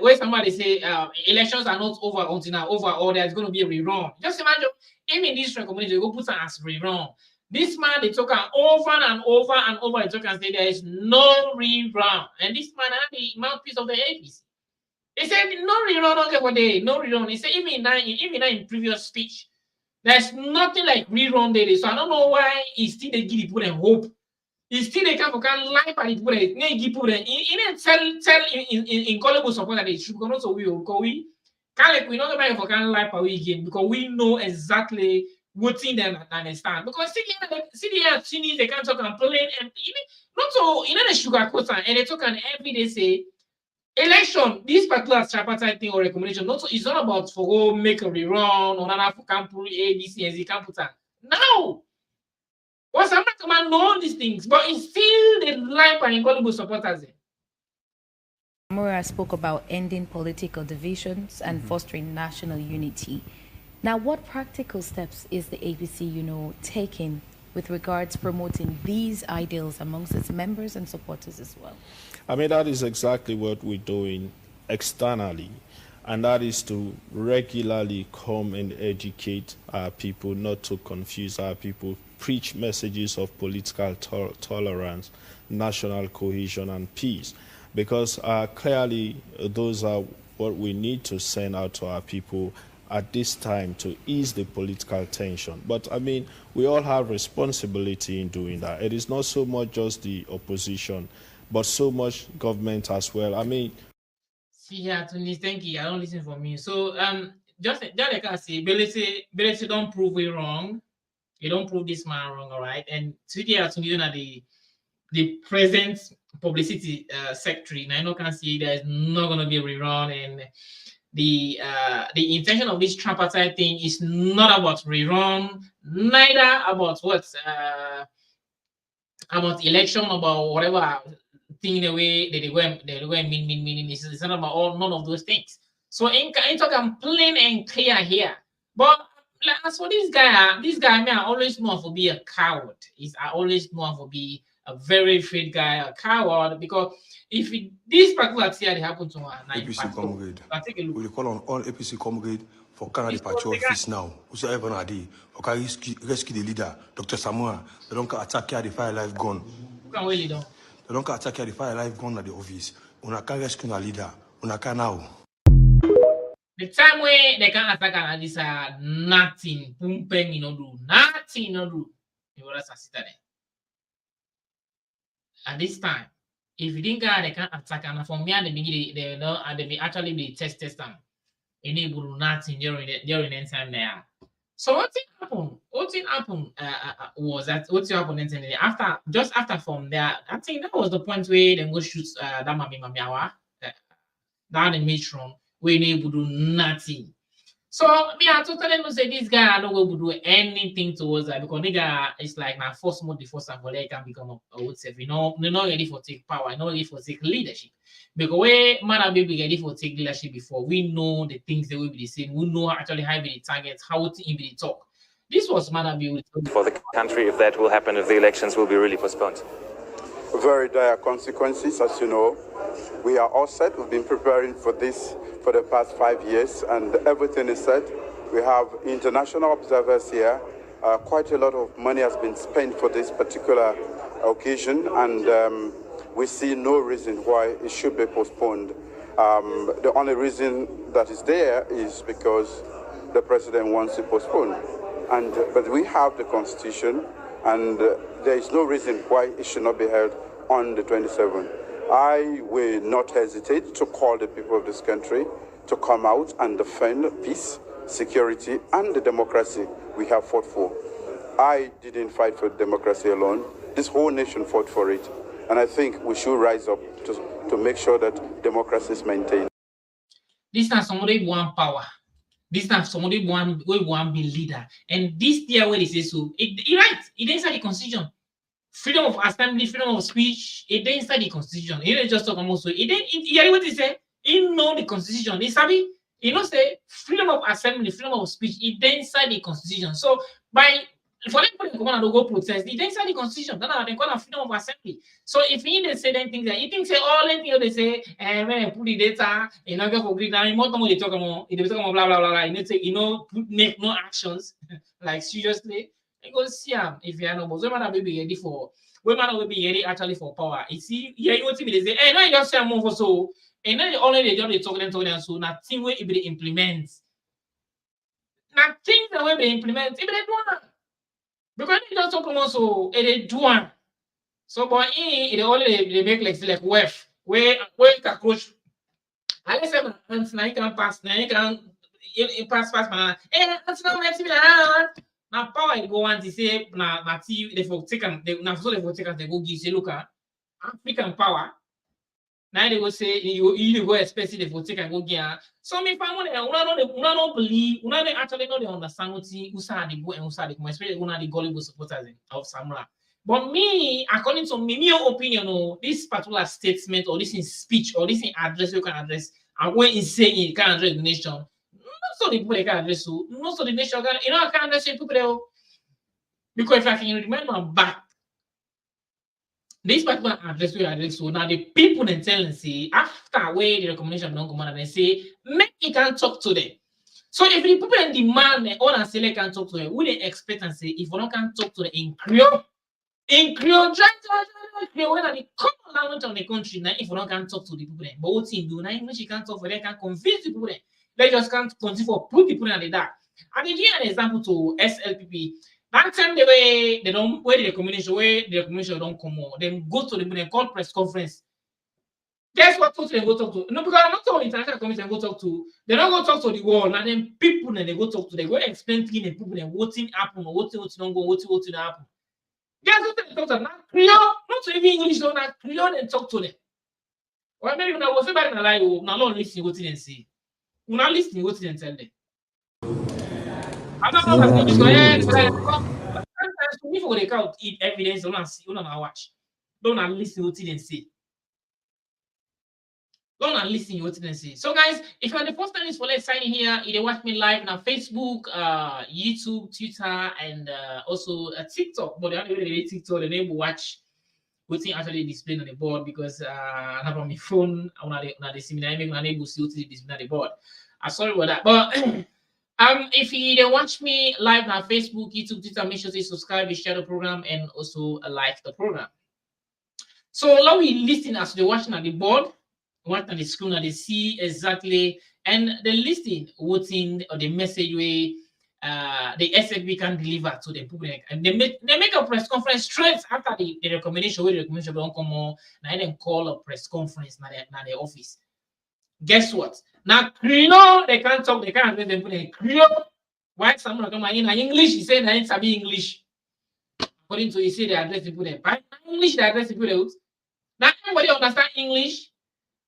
where somebody say elections are not over until now over or there's going to be a rerun. Just imagine him in this recommendation, they go put as rerun. This man they talk over and over and over. They talk and say there is no rerun, and this man had the mouthpiece of the APC. He said no rerun, okay, what day, no rerun. He said even in previous speech, there's nothing like rerun daily. So I don't know why he still they give people a hope. He still they can lie by the people. They give people. He didn't tell in callable support that they should come also we can't we not about for can lie by we again because we know exactly what thing they understand. Because see they can't talk and complain and not so the sugar quota and they talk and every day say. Election, this particular tripartite thing or recommendation, it's not about for go make a rerun or another for campus A, B, C, and Z campus. No! Well, some command know all these things, but it's still the life and incredible supporters. Samura spoke about ending political divisions and fostering national unity. Now, what practical steps is the APC, taking with regards to promoting these ideals amongst its members and supporters as well? I mean, that is exactly what we're doing externally, and that is to regularly come and educate our people, not to confuse our people, preach messages of political tolerance, national cohesion, and peace, because clearly those are what we need to send out to our people at this time to ease the political tension. But I mean, we all have responsibility in doing that. It is not so much just the opposition, but so much government as well. I mean, see here, Tony, thank you. I don't listen for me. So just like I say, Belete don't prove it wrong. You don't prove this man wrong, all right? And today, Tony, the present publicity secretary, and I know can see there's not gonna be a rerun, and the intention of this tripartite thing is not about rerun, neither about what about election, about whatever thing the way they go and meaning. It's not about none of those things. So in talking plain and clear here. But as for this guy, I always know for be a coward. I always know for be a very afraid guy, a coward, because if this particular thing happen to one, APC comrade, we call on all APC comrade for Canada Patrol Office now. Whosoever na dey, okay, rescue the leader, Dr. Samura. They don't attack the fire life gun. They don't attack the fire life gun at the office. Una can rescue the leader. Una can now. The time where they can attack and this nothing, pumping, do nothing, do. You will sit there. At this time, if you didn't get they can attack and from me at the beginning, they actually be test them. Enable nothing during the time there. So what happened? What happened was that after from there, I think that was the point where they go shoot that Mamiawa down in Mitron. We able to do nothing. So me, I totally know say this guy I don't go do anything towards that because nigga it's like my first mode the first time for they can become a would say they're not ready for take power, not ready for take leadership. Because we man be ready for take leadership before we know the things they will be the same, we know actually how be the targets, how to be the talk. This was Manabi for the country if that will happen, if the elections will be really postponed. Very dire consequences, as you know. We are all set. We've been preparing for this for the past 5 years, and everything is set. We have international observers here. Quite a lot of money has been spent for this particular occasion, and we see no reason why it should be postponed. The only reason that is there is because the president wants to postpone. But we have the constitution, and there is no reason why it should not be held on the 27th. I will not hesitate to call the people of this country to come out and defend peace, security, and the democracy we have fought for. I didn't fight for democracy alone. This whole nation fought for it. And I think we should rise up to make sure that democracy is maintained. This is somebody want power. This is somebody want be leader. And this year where they say so, it right, it inside the constitution. Freedom of assembly, freedom of speech, it inside the constitution. It didn't just talk about so. It didn't hear what he say. He know the constitution. He sabi, you know, say freedom of assembly, freedom of speech, it inside the constitution. So by for them to come and go protest, it inside the constitution. Then they call it freedom of assembly. So if he didn't say anything that he thinks say all anything they say, when put the data, you know, go for grid now, more time they talk about, they talk about blah blah blah. You know, make no actions like seriously. You go see if you are no, but when be ready for, when man will be ready actually for power. You see, yeah, you want to be they say, hey, no, you just say more for so, and then only they just talk them so nothing will be implement. Nothing that will be implement. If they do because they just talk about so, they do one. So, but they only they make like wef where cockroach. I let's say now you can pass, now you can pass man. Hey, that's not let's be that. Now power go on to say na TV they for take and they now so they for take and they go give say look at African power. Now they go say you go expect they for take and go give. So me family una don't believe, una don't actually know they understand what usa the go and usa the come, especially una the gullible supporters of Samura. But me, according to me, my opinion, this particular statement or this in speech or this in address you can address and when he say it can address the nation. Not so the people they can address you, not so the nation can, you know, I can address people there. Because if I can remember back, this particular address we address so now the people then tell and say after where the recommendation don't come out and they say make it can talk to them. So if the people then demand all and say they can talk to them, we they expect and say if we don't can talk to them in Creole, when they come language of the country, now if we don't can talk to the people then, but what thing do now English you can't talk for they can convince the people then. They just can't continue for put people in the dark. And they give an example to SLPP. That time they don't where the recommendation don't come on, then go to the call press conference. Guess what they go talk to? No, because I'm not talking international commission go talk to. They don't go talk to the world, and then people then they go talk to. They go explain to the people then what thing happen or what don't go, what don't happen. Guess what they talk to them? Not to even English, not Creole and talk to them. Well, maybe when I was about to lie, now not listen what they say. We're not listening what they tell them. I don't know what they say. If they can't eat evidence, don't watch. Don't listen what they say. Don't listen what they say. So, guys, if you're the first time is for let's sign in here, you watch me live on Facebook, YouTube, Twitter, and also TikTok. But the only TikTok, the name will watch what's actually displayed on the board because I have on my phone. I want to see me. I'm able to see what's displayed on the board. I'm sorry about that, but If you don't watch me live on Facebook, YouTube, Twitter, make sure to subscribe, share the program, and also like the program. So now we listen as they're watching at the board, watching at the screen, and they see exactly, and they listen what's or the message way the SFB can deliver to the public, and they make a press conference straight after the recommendation. Where the recommendation don't come on, now then call a press conference now the office. Guess what? Now Creole they can't talk, they can't address them in Creole. Why someone come in English? He said I sabi English. According to he say they address people there. By English they address people there. Now everybody understand English.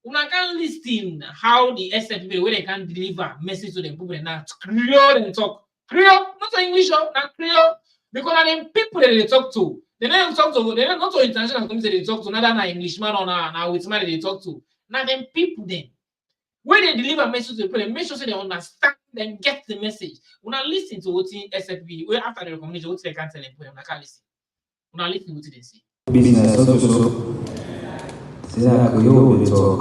Una can listen how the SFB where they can deliver message to the people now Creole and talk. Creole, not English, not Creole. Because then people that they talk to, they don't talk to, they don't not to international community they talk to, not an Englishman or now with man they talk to. Now them people then. When they deliver message to the people, make sure they understand and get the message. When I listen to what in SFB, where after the recommendation, what they can tell them, when I can't listen. When I listen to what they say. Business also. Since I could talk.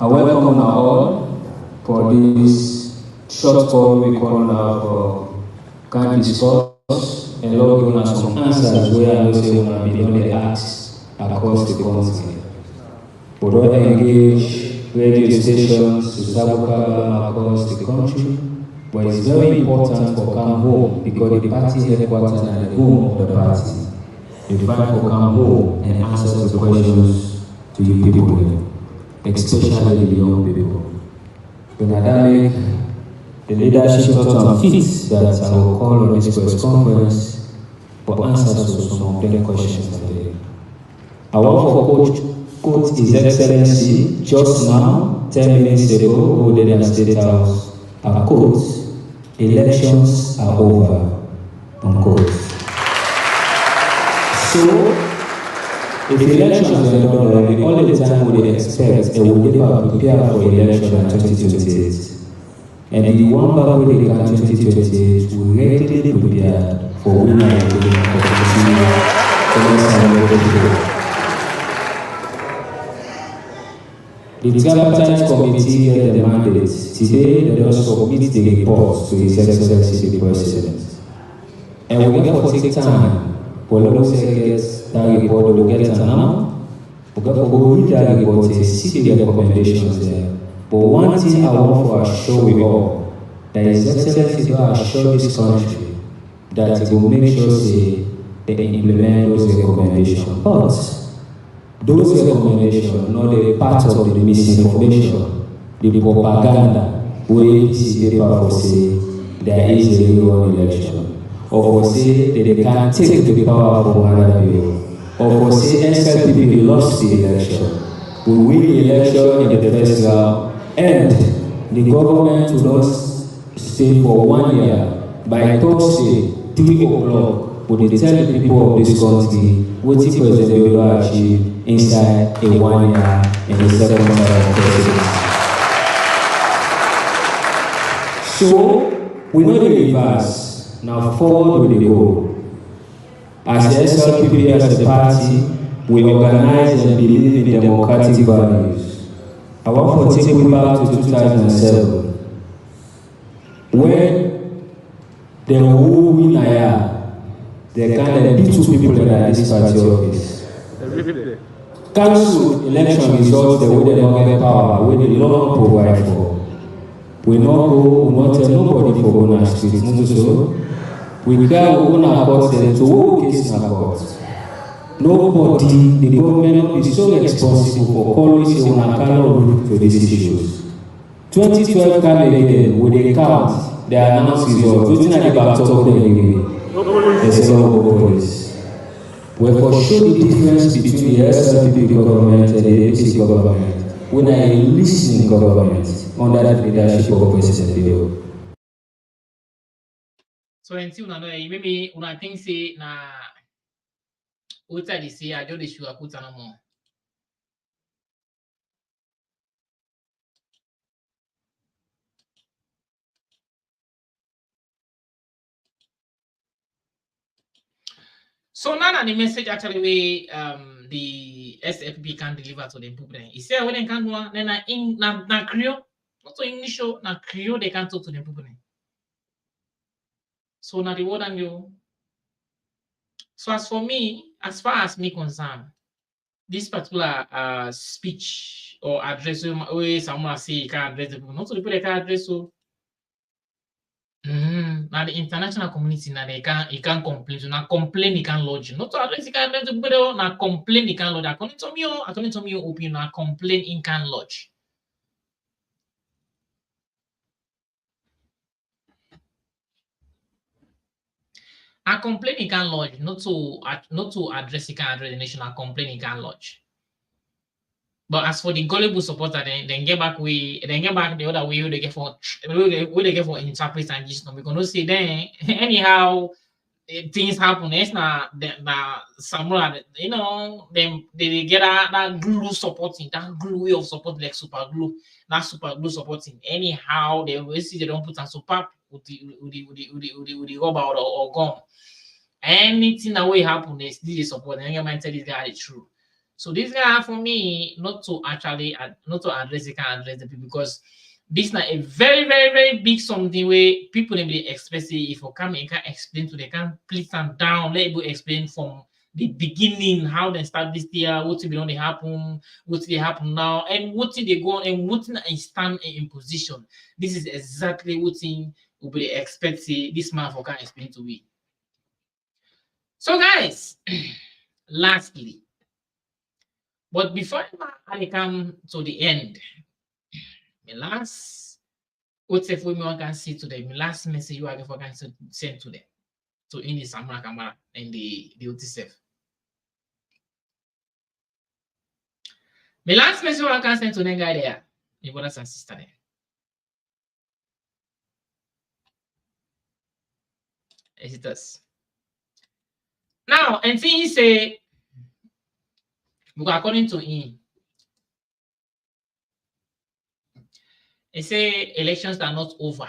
I welcome now all for this short call we call now for can discuss and log on some answers where I know say we have been only asked across the country. We don't engage radio stations to Sabukaba across the country, but it's very important for come home because the party headquarters are the home of the party. You fight for come home and answer to questions to you people, especially the young people. When I the leadership thought on fit that I will call on this press conference for answers to some of the questions today. I want to quote His Excellency just now, 10 minutes ago, over there in the State House. I quote, elections are over, unquote. So, if elections are done already, all the time we expect and we never prepare for election in 2028. And the one back with the 2028, we readily prepared for winning the Tripartite Committee get the mandate. Today, they just submit the report to His Excellency the President. And we get for take time for those who get that report, we get an now. We get for go read that report and see the recommendations there. But one thing I want to assure you all, that His Excellency will assure this country that it will make sure they implement those recommendations. But those recommendations, not a part of the misinformation, the propaganda, where this paper for say there is a real election, or for say that they can take the power from another people, or for say SLPP lost the election, we win the election in the first round, and the government will not stay for 1 year. By Thursday, 3 o'clock, we will tell the people of this country what the President will achieve inside a 1 year in the second term of presidency. So, we know the reverse. Now forward we go. As the SLPP as a party, we organize and believe in democratic values. I want to take you back to 2007. When the who win they kind of beat 2 people that are in this party office. Cancel election results the way they don't get power, where they don't provide for. We not go, we not tell nobody for going to street. So we go on our court and to all case in our court. Nobody, the government is so responsible for policy on a color to these issues. 2012 came again with a count, they announced results. What's in the back of them again? They say, oh, police. We for show the difference between the SLPP government and the APC government when I listening government under the leadership of President Bill. So until now, maybe when I think say na what I say, I don't issue a put no more. So now the message actually we the SFP can deliver to the people. He said when they can do then na Creole, not to English, na Creole they can talk to the people. So now the word and you. So as for me, as far as me concerned, this particular speech or address where someone say you can address the people, not to the people they can address so. Now the international community now they can't complain. So now complain you can lodge. Not to address you can address the people now complain you can lodge. According to me opinion, now complain in can lodge. A complain you can lodge, not to address you can address the nation. A complain you can lodge. But as for the gullible supporter, then get back the other way they get for interpret and just because no say then anyhow things happen. It's not that Samura, you know, them they get that glue supporting, that glue way of supporting like super glue, that super glue supporting. Anyhow, they always see they don't put on super with the rubber or gum. Anything that will happen, they still support. And you might tell this guy the truth. So this guy for me not to address the can address the people because this is not a very, very, very big something where people be expecting if you come and can explain to they can please stand down, let people explain from the beginning how they start this year, what will be happen, what will happen now, and what they go on and what is stand in position. This is exactly what thing will be expected this man for can explain to me. So guys, lastly, but before I come to the end, my last what if we can see to them, my last message you are going to send to them. So in the Samura Kamara and the OTSF. My last message I can send to them guy there, my brothers and sisters there. Visitors. Now, and things say according to him, they say elections are not over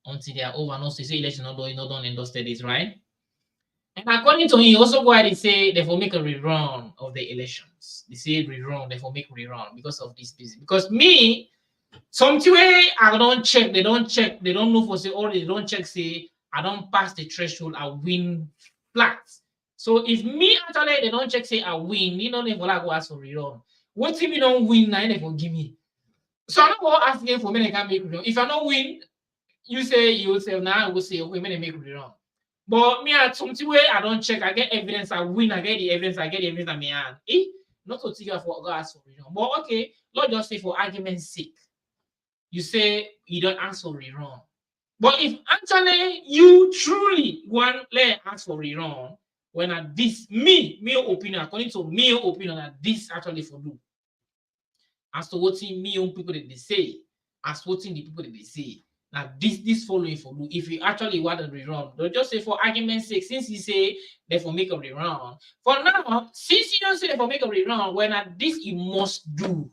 until they are over. No, they say elections not done in those studies, right? And according to him, also go ahead and say they will make a rerun of the elections. They say rerun, they will make rerun because of this business. Because me, something way I don't check, they don't know for say or they don't check, say I don't pass the threshold, I win flat. So if me actually they don't check, say I win, you know, they will go ask for rerun. What if you don't win, now they will give me. So I'm not asking for me, they can make rerun. If I don't win, you say you will say now I will say okay, me make rerun. But me at something way I don't check, I get evidence, I win, I get the evidence at my hand. Not to take you for go ask for rerun. But okay, let's just say for argument's sake, you say you don't ask for rerun. But if actually you truly want to ask for rerun, when at this me opinion, according to me opinion, that this actually for do. As to what me own people they say, as what the people they say. Now this following for do. If you actually want to rerun, don't just say for argument's sake, since you say they for make a rerun. For now, since you don't say they for make a rerun, when at this you must do.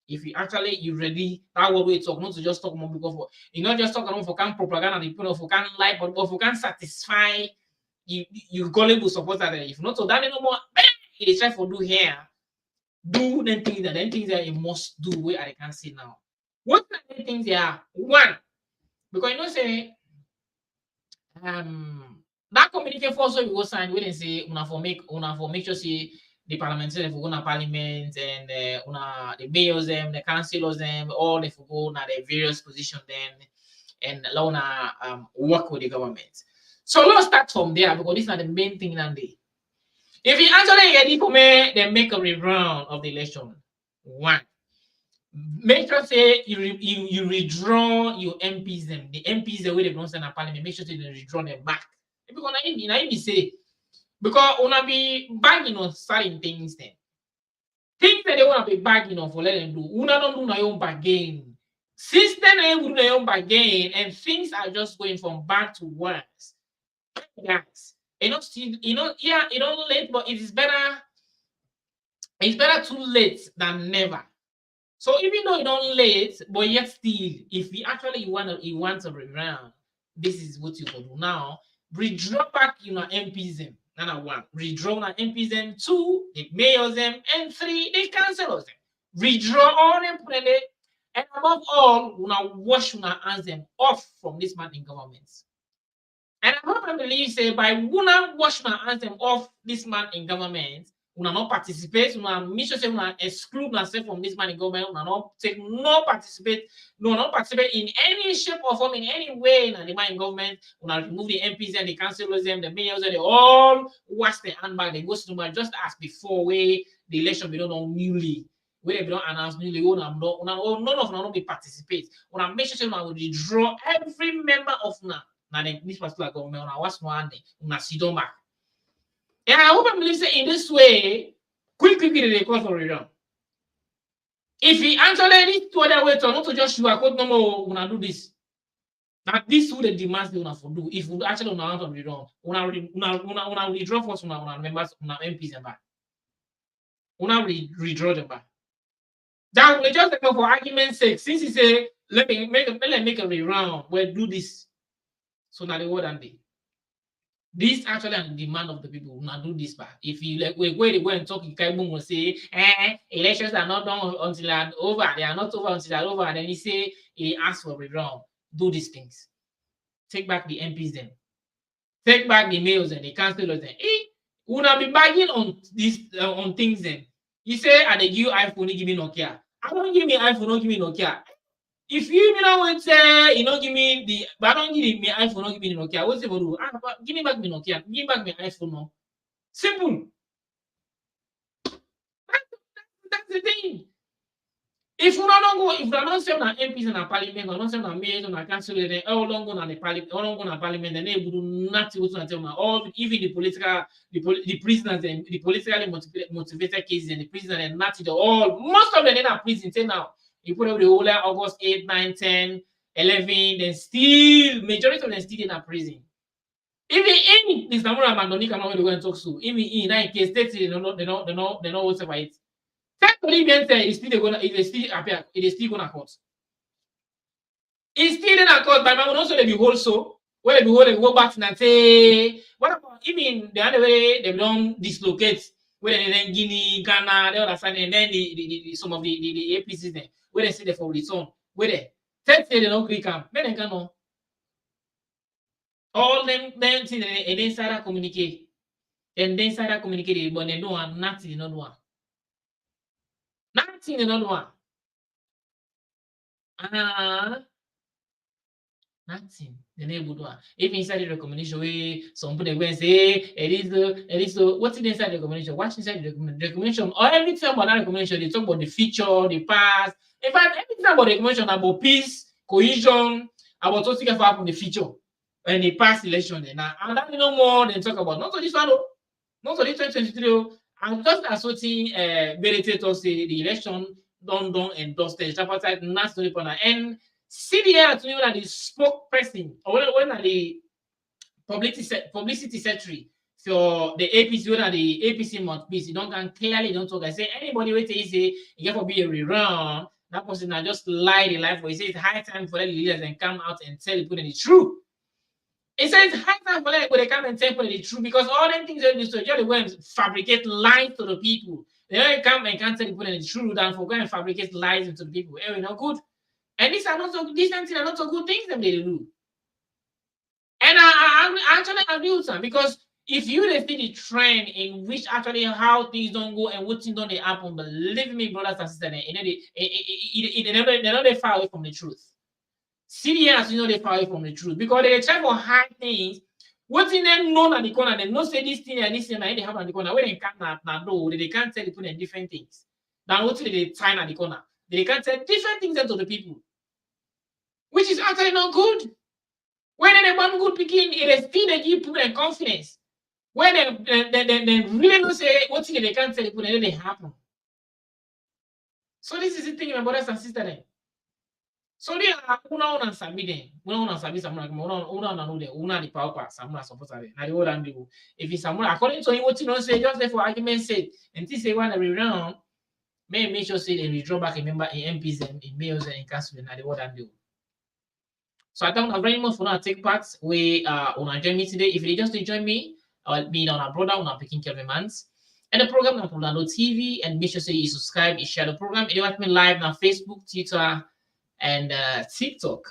If you actually you ready, that what we talk, not to just talk more because for you not just talk about for can propaganda, the people for can like, but for can satisfy you gullible supporter. If not, so that no more. It is try for do here. Do them things that you must do where I can see now. What are the things they are? One, because you know say that communique force we go sign we didn't say una for make sure say the parliamentarians for go na parliament and the mayors them, the councillors them, all they for go na the various positions then and allow work with the government. So let's start from there because this is not the main thing and day. If you actually get it for me, then make a rerun of the election. One, make sure say you redraw your MPs them. The MPs the way they don't send a parliament, make sure they redraw them back. Because I say because wanna be bagging on certain things then. Things that they wanna be bagging on for let them do. Una don't do their own bargain. Since then they will do their own bargain and things are just going from bad to worse. Guys, still, yeah, it don't late, but it is better. It's better too late than never. So even though you don't late, but yet still, if you actually you want to rerun, this is what you can do now. Redraw back MPs them. Number 1, redraw na MPs them. 2, the mayors them, and 3, the councillors them. Redraw all them, and above all, we now wash una hands them off from this man in government. And I hope and believe say by una wash una hands them off this man in government, una not participate, una make sure say una exclude myself from this man in government, una not participate in any shape or form in any way in the man in government, una remove the MPs and the councillors them, the mayors, and they all wash their hand back, they go to just as before where the election be done on newly. Where they don't announce newly, none of them be participate. Una make sure say una will withdraw every member of una. Now, this particular government, I was one day, sit down back. And I hope and believe say in this way, quickly they call for rerun. If he actually need to other way to not to just sugarcoat no more, when I do this. Now, this would the demands they want to do. If we actually want to rerun, una withdraw first, una members, una MPs and back. Una redraw them back. That will just for argument's sake, since he say, let me make a rerun, we'll do this. So now the word and day. This actually a demand of the people. Now do this back. If you like where they go and talk, Kaibu will say, elections are not done until they're over. They are not over until they're over. And then he say he asks for a round. Do these things. Take back the MPs then. Take back the mayors and the councillors then. Will not be bagging on this on things then. He say, I give you iPhone, he give me Nokia. I don't give me iPhone, don't give me Nokia. If you want to say, give me but I don't give me iPhone, don't give me Nokia. What's it for do? Give me back my Nokia. Give me back my iPhone now. Simple. That's the thing. If you don't say on MPs in a parliament, or don't say on mayors on a council, then all long go on the parliament, then they would do nothing whatsoever. All even the prisoners and the politically motivated cases and the prisoners and nothing. All most of them in a prison till now. You put up the whole August 8, 9, 10, 11, then still, majority of them still in a prison. Even in this Samura Mandoni come out when they go and talk to, even in that case, they don't know what's about it. Technically, it's still appear, it is still gonna court. It's still in a court, but man also they be also where they go back and say, what about even the other way they don't dislocate where they then Guinea, Ghana, they understand, and then some of the APCs there. Where they see the for return, where they say they don't click them, then they can know. All them things and then insider communicate, and then insider communicate, but they don't want nothing, they don't want nothing, they don't want. Nothing. The neighbor do. Even inside the recommendation, way some people go and say, it is what's inside the recommendation? What's inside the recommendation? Or everything about that recommendation, they talk about the future, the past. In fact, everything about the recommendation about peace, cohesion, about what's going to happen in the future and the past election. Now, and that no more than talk about not only this one, not only 2023. And just as what Verite to say the election done and dusted, tripartite national partner and CDA to you that the spokesperson or when the publicity secretary for the APC, when the APC mouthpiece, you don't clearly don't talk. I say anybody wait till say you have to be a rerun, that person now just lie the life for. He says it's high time for the leaders and come out and tell people the truth. It says it's high time for them to come and tell people the truth because all them things they do so just go and fabricate lies to the people. They don't come and can't tell people the truth and for go and fabricate lies into the people. Anyway, not good. And these are not so these things are not so good things that they do. And I actually agree with them because if you see the trend in which actually how things don't go and what things don't they happen, believe me, brothers and sisters, they're not far away from the truth. CDS, they far away from the truth because they try to hide things. What's in them known at the corner, they don't say this thing and this thing and they have at the corner. Where they can't know, they can't tell people different things. Now what they time at the corner? They can't tell different things to the people. Which is actually not good. When they want good picking, it is still they give people confidence. When they really don't say what thing they can't tell people, then they happen. So this is the thing, my brothers and sisters. So they are una sabi them. Una sabi Samura. Una know them. Una the power Samura support them. Now the old and do. If it's Samura, according to him, what you don't say, just there for argument's sake. And this say when they rerun, may make sure say they withdraw back a member in MPs and in mayors and in council. Now the old and do. So I thank you very much for not take part. We join me today. If you just to join me, being on our brother, on our picking Kelvin Mans. And the program on Poblado TV, and make sure you subscribe, you share the program. You watch me live on Facebook, Twitter, and TikTok.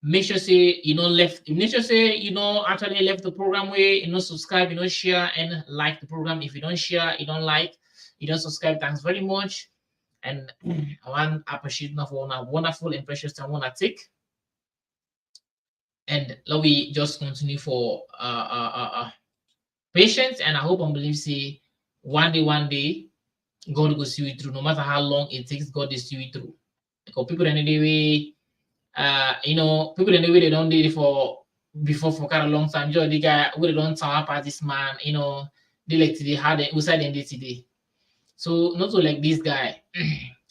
Make sure actually left the program way, subscribe, share and like the program. If you don't share, you don't like, you don't subscribe, thanks very much. And I want to appreciate for a wonderful and precious time I want to take. And let me just continue for patience, and I hope and believe say one day God will see you through. No matter how long it takes, God will see you through. Because people in the way, people in the way they don't do it for quite a long time. Just the guy who they don't talk about this man, they like today had it outside the today. So not so like this guy.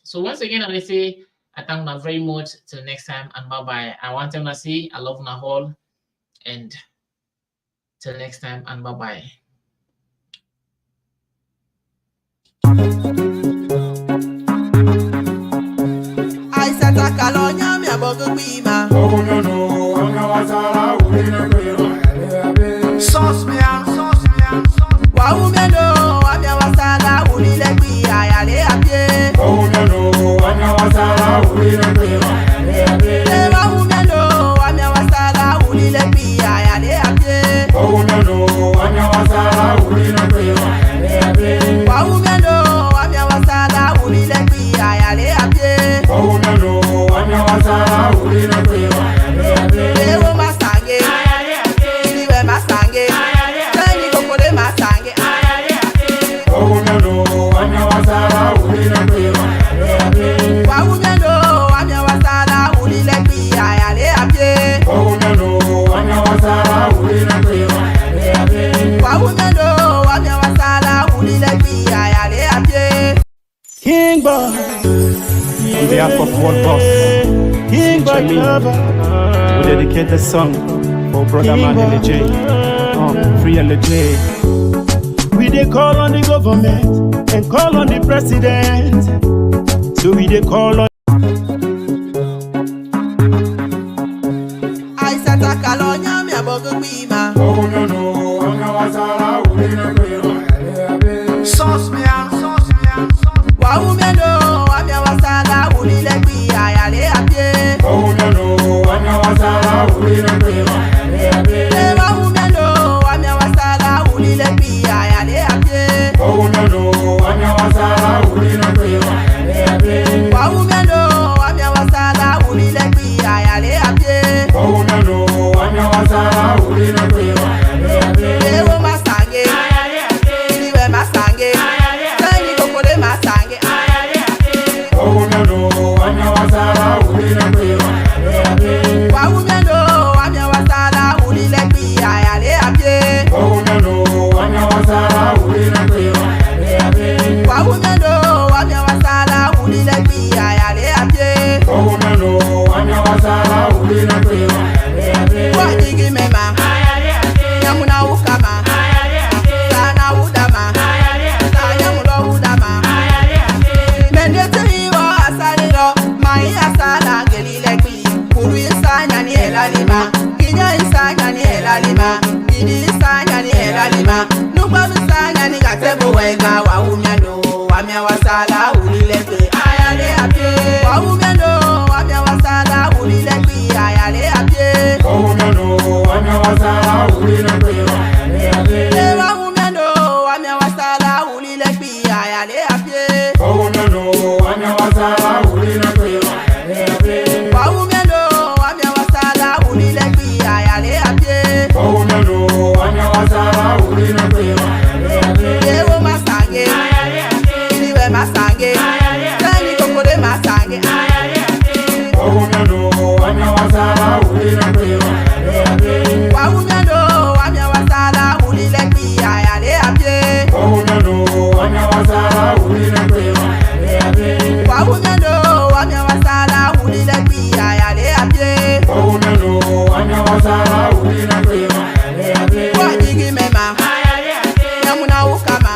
So once again, I say I thank you very much. Till next time, and bye bye. I want them to say I love you all, and till next time, and bye bye. I said a calonia, me a bogu bima. Sauce me out. Wow, me no, I'm your wasala, who need a queen, I lay a pie. Oh, no, I'm your wasala, who need a queen, Wow, me no, I'm your wasala, who need a queen, I lay a pie. Oh, no, I'm your wasala, who need a queen, Wow, me no, I'm your wasala, who need a queen, I lay a pie. Oh, no, I'm your wasala, who need a queen, They were my sangue, they were my sangue, they go for the masangue. Oh, no, I'm your wasala, who need a queen, Wow, me no, I'm your wasala, who need a queen, I lay a pie. Oh, no, I'm your wasala, who need a queen, Wow, me no, I'm your wasala, who need a queen, I lay a pie. King Boy, on behalf of World Boss, King Boy Club, we dedicate the song for brother man in the jail, free in the jail. We dey call on the government and call on the president, so we dey call on. I said a calonia, me a bogu bima. Oh, no, I'm your wasala, who need a queen, Sauce me out. Wow, me no, I'm your wasala, who need a queen, I lay a pie. Oh, no, I'm your wasala, who need a queen, Wow, me no, I'm your wasala, who need a queen, I lay a pie. Oh, no, I'm your wasala, who need a queen, Wow, me no, I'm your wasala, who need a queen, I lay a pie. Oh, no, I'm your wasala, who need a queen, They were my sangue, they were my sangue, they go for the masangue. Oh, no, I'm your wasala, who need a queen, Wow, me no, I'm your wasala, who need a queen, I lay a pie. Oh, no, I'm your wasala, who need a queen, Wow, me no, I'm your wasala, who need a queen, I lay a pie. Oh, no, I'm your wasala, who need a queen, What you give me, ma? Yamuna ukama, sana udama, yamuna udama. Mendete iwa asaliro, mai asala gelile kwi. Kuru isanya ni elalima, kinya isanya ni elalima, kidi isanya ni elalima. Nukwa misanya ni gatebo wega wa umyano, wamya wasala ulile kwi. Ayale apye, wa umyano, wamya wasala ulile kwi. Ayale apye. Oh, no, I'm your wasala, who need a queen, Ewa umyano, wamya wasala ulile kwi. Ayale apye. Oh, no, I'm your wasala, who need a queen, Wa umyano, wamya wasala ulile kwi. Ayale apye. Oh, no, I'm your wasala, who need a queen, Ewo masange, iliwe masange, tani kokore masange. Oh, no, I'm your wasala, who need a queen, Wa umyano, wamya wasala ulile kwi. Ayale apye. Oh, no, I'm your wasala, who need a queen, Wa umyano, wamya wasala ulile kwi. Ayale apye. Oh, no, I'm your wasala, who need a queen, What you give me, ma? Yamuna ukama,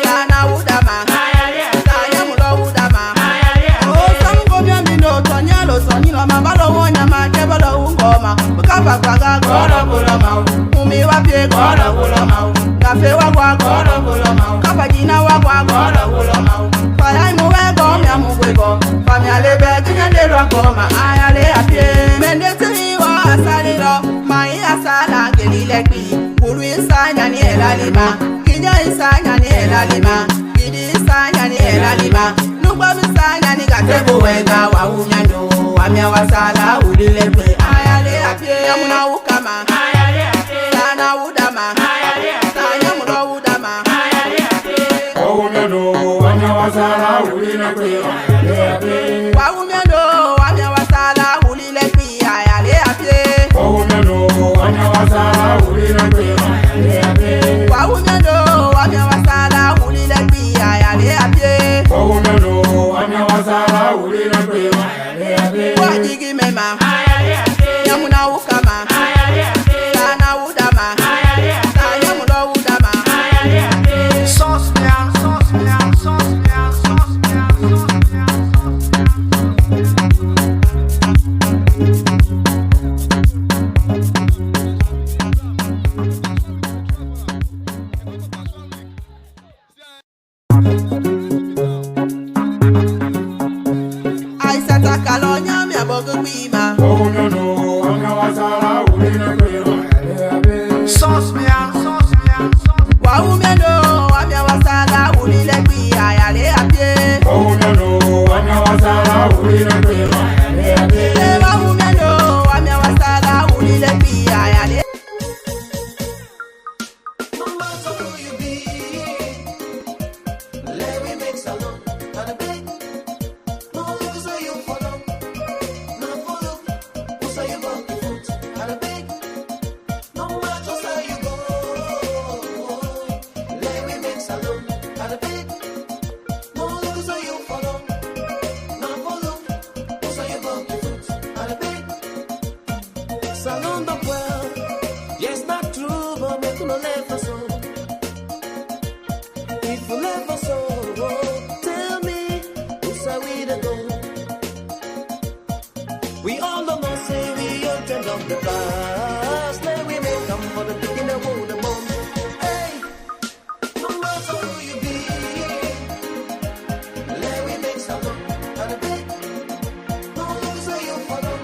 sana udama, yamuna udama. Oh, sango byami no tonyalo sonilo mabalo wonya ma kebalo ungoma. Ukaba kwaga goro goro ma. Waumi wapye kora bula mau. Kafe wagwa kora bula mau. Kapajina wagwa kora bula mau. Faya imuwe gomi amugwego. Fami alebe kinyande rwakoma ayale apye. Mendete iwa asalilo. Mai asala gelilekbi. Kuru insanya ni elalima. Kinya insanya ni elalima. Kidi insanya ni elalima. Nugba insanya ni gatebo wega. Waumyando wamya wasala ulilekbi ayale apye. Yamuna ukama ayale apye. Sana udama ayale apye. Sana mura udama ayale apye. Waumyando wamya wasala ulilekbi ayale apye. Waumyando wamya wasala ulilekbi ayale apye. Waumyando wamya wasala ulilekbi ayale apye. Waumyando wamya wasala ulilekbi ayale apye. Waumyando wamya wasala ulilekbi ayale apye. Wajigi mema ayale apye. Yamuna ukama ayale apye. Sana udama ayale apye. Sana mura udama ayale apye. Sauce me out, sauce me out, sauce me out, sauce me out, sauce me out. Aisata kalonya mi abogu bima. Waumyando wamya wasala ulilekbi ayale apye. Sauce me out, sauce me out, sauce me out. Waumyando wamya wasala ulilekbi ayale apye. Waumyando wamya wasala ulilekbi ayale apye. Waumyando wamya wasala ulilekbi ayale. Salon the world, yes, not true, but make no left us so. If you left us so, tell me, who's are we to go? We all know, say we all turn up the past. Let we make come for the picking the wood the bomb. Hey, no matter who you be, let we make salon out of it. No lose you follow.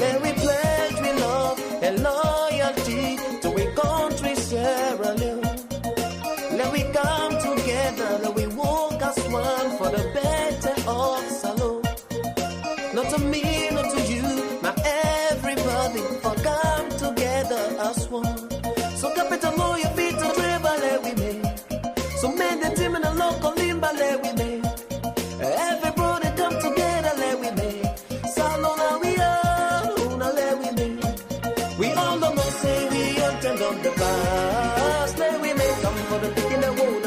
Let we pledge we love and loyalty to we country Sierra Leone. Let we come together, let we walk as one for the better of Salon. Not to me, not to you, not everybody, for come together as one. So capital more your feet to travel, let we make. So men the team in the local limba, let we make. Everybody come together, let we make. Salon we are, let we make. We all know say we all turn on the past. Let we make come for the picking the wood.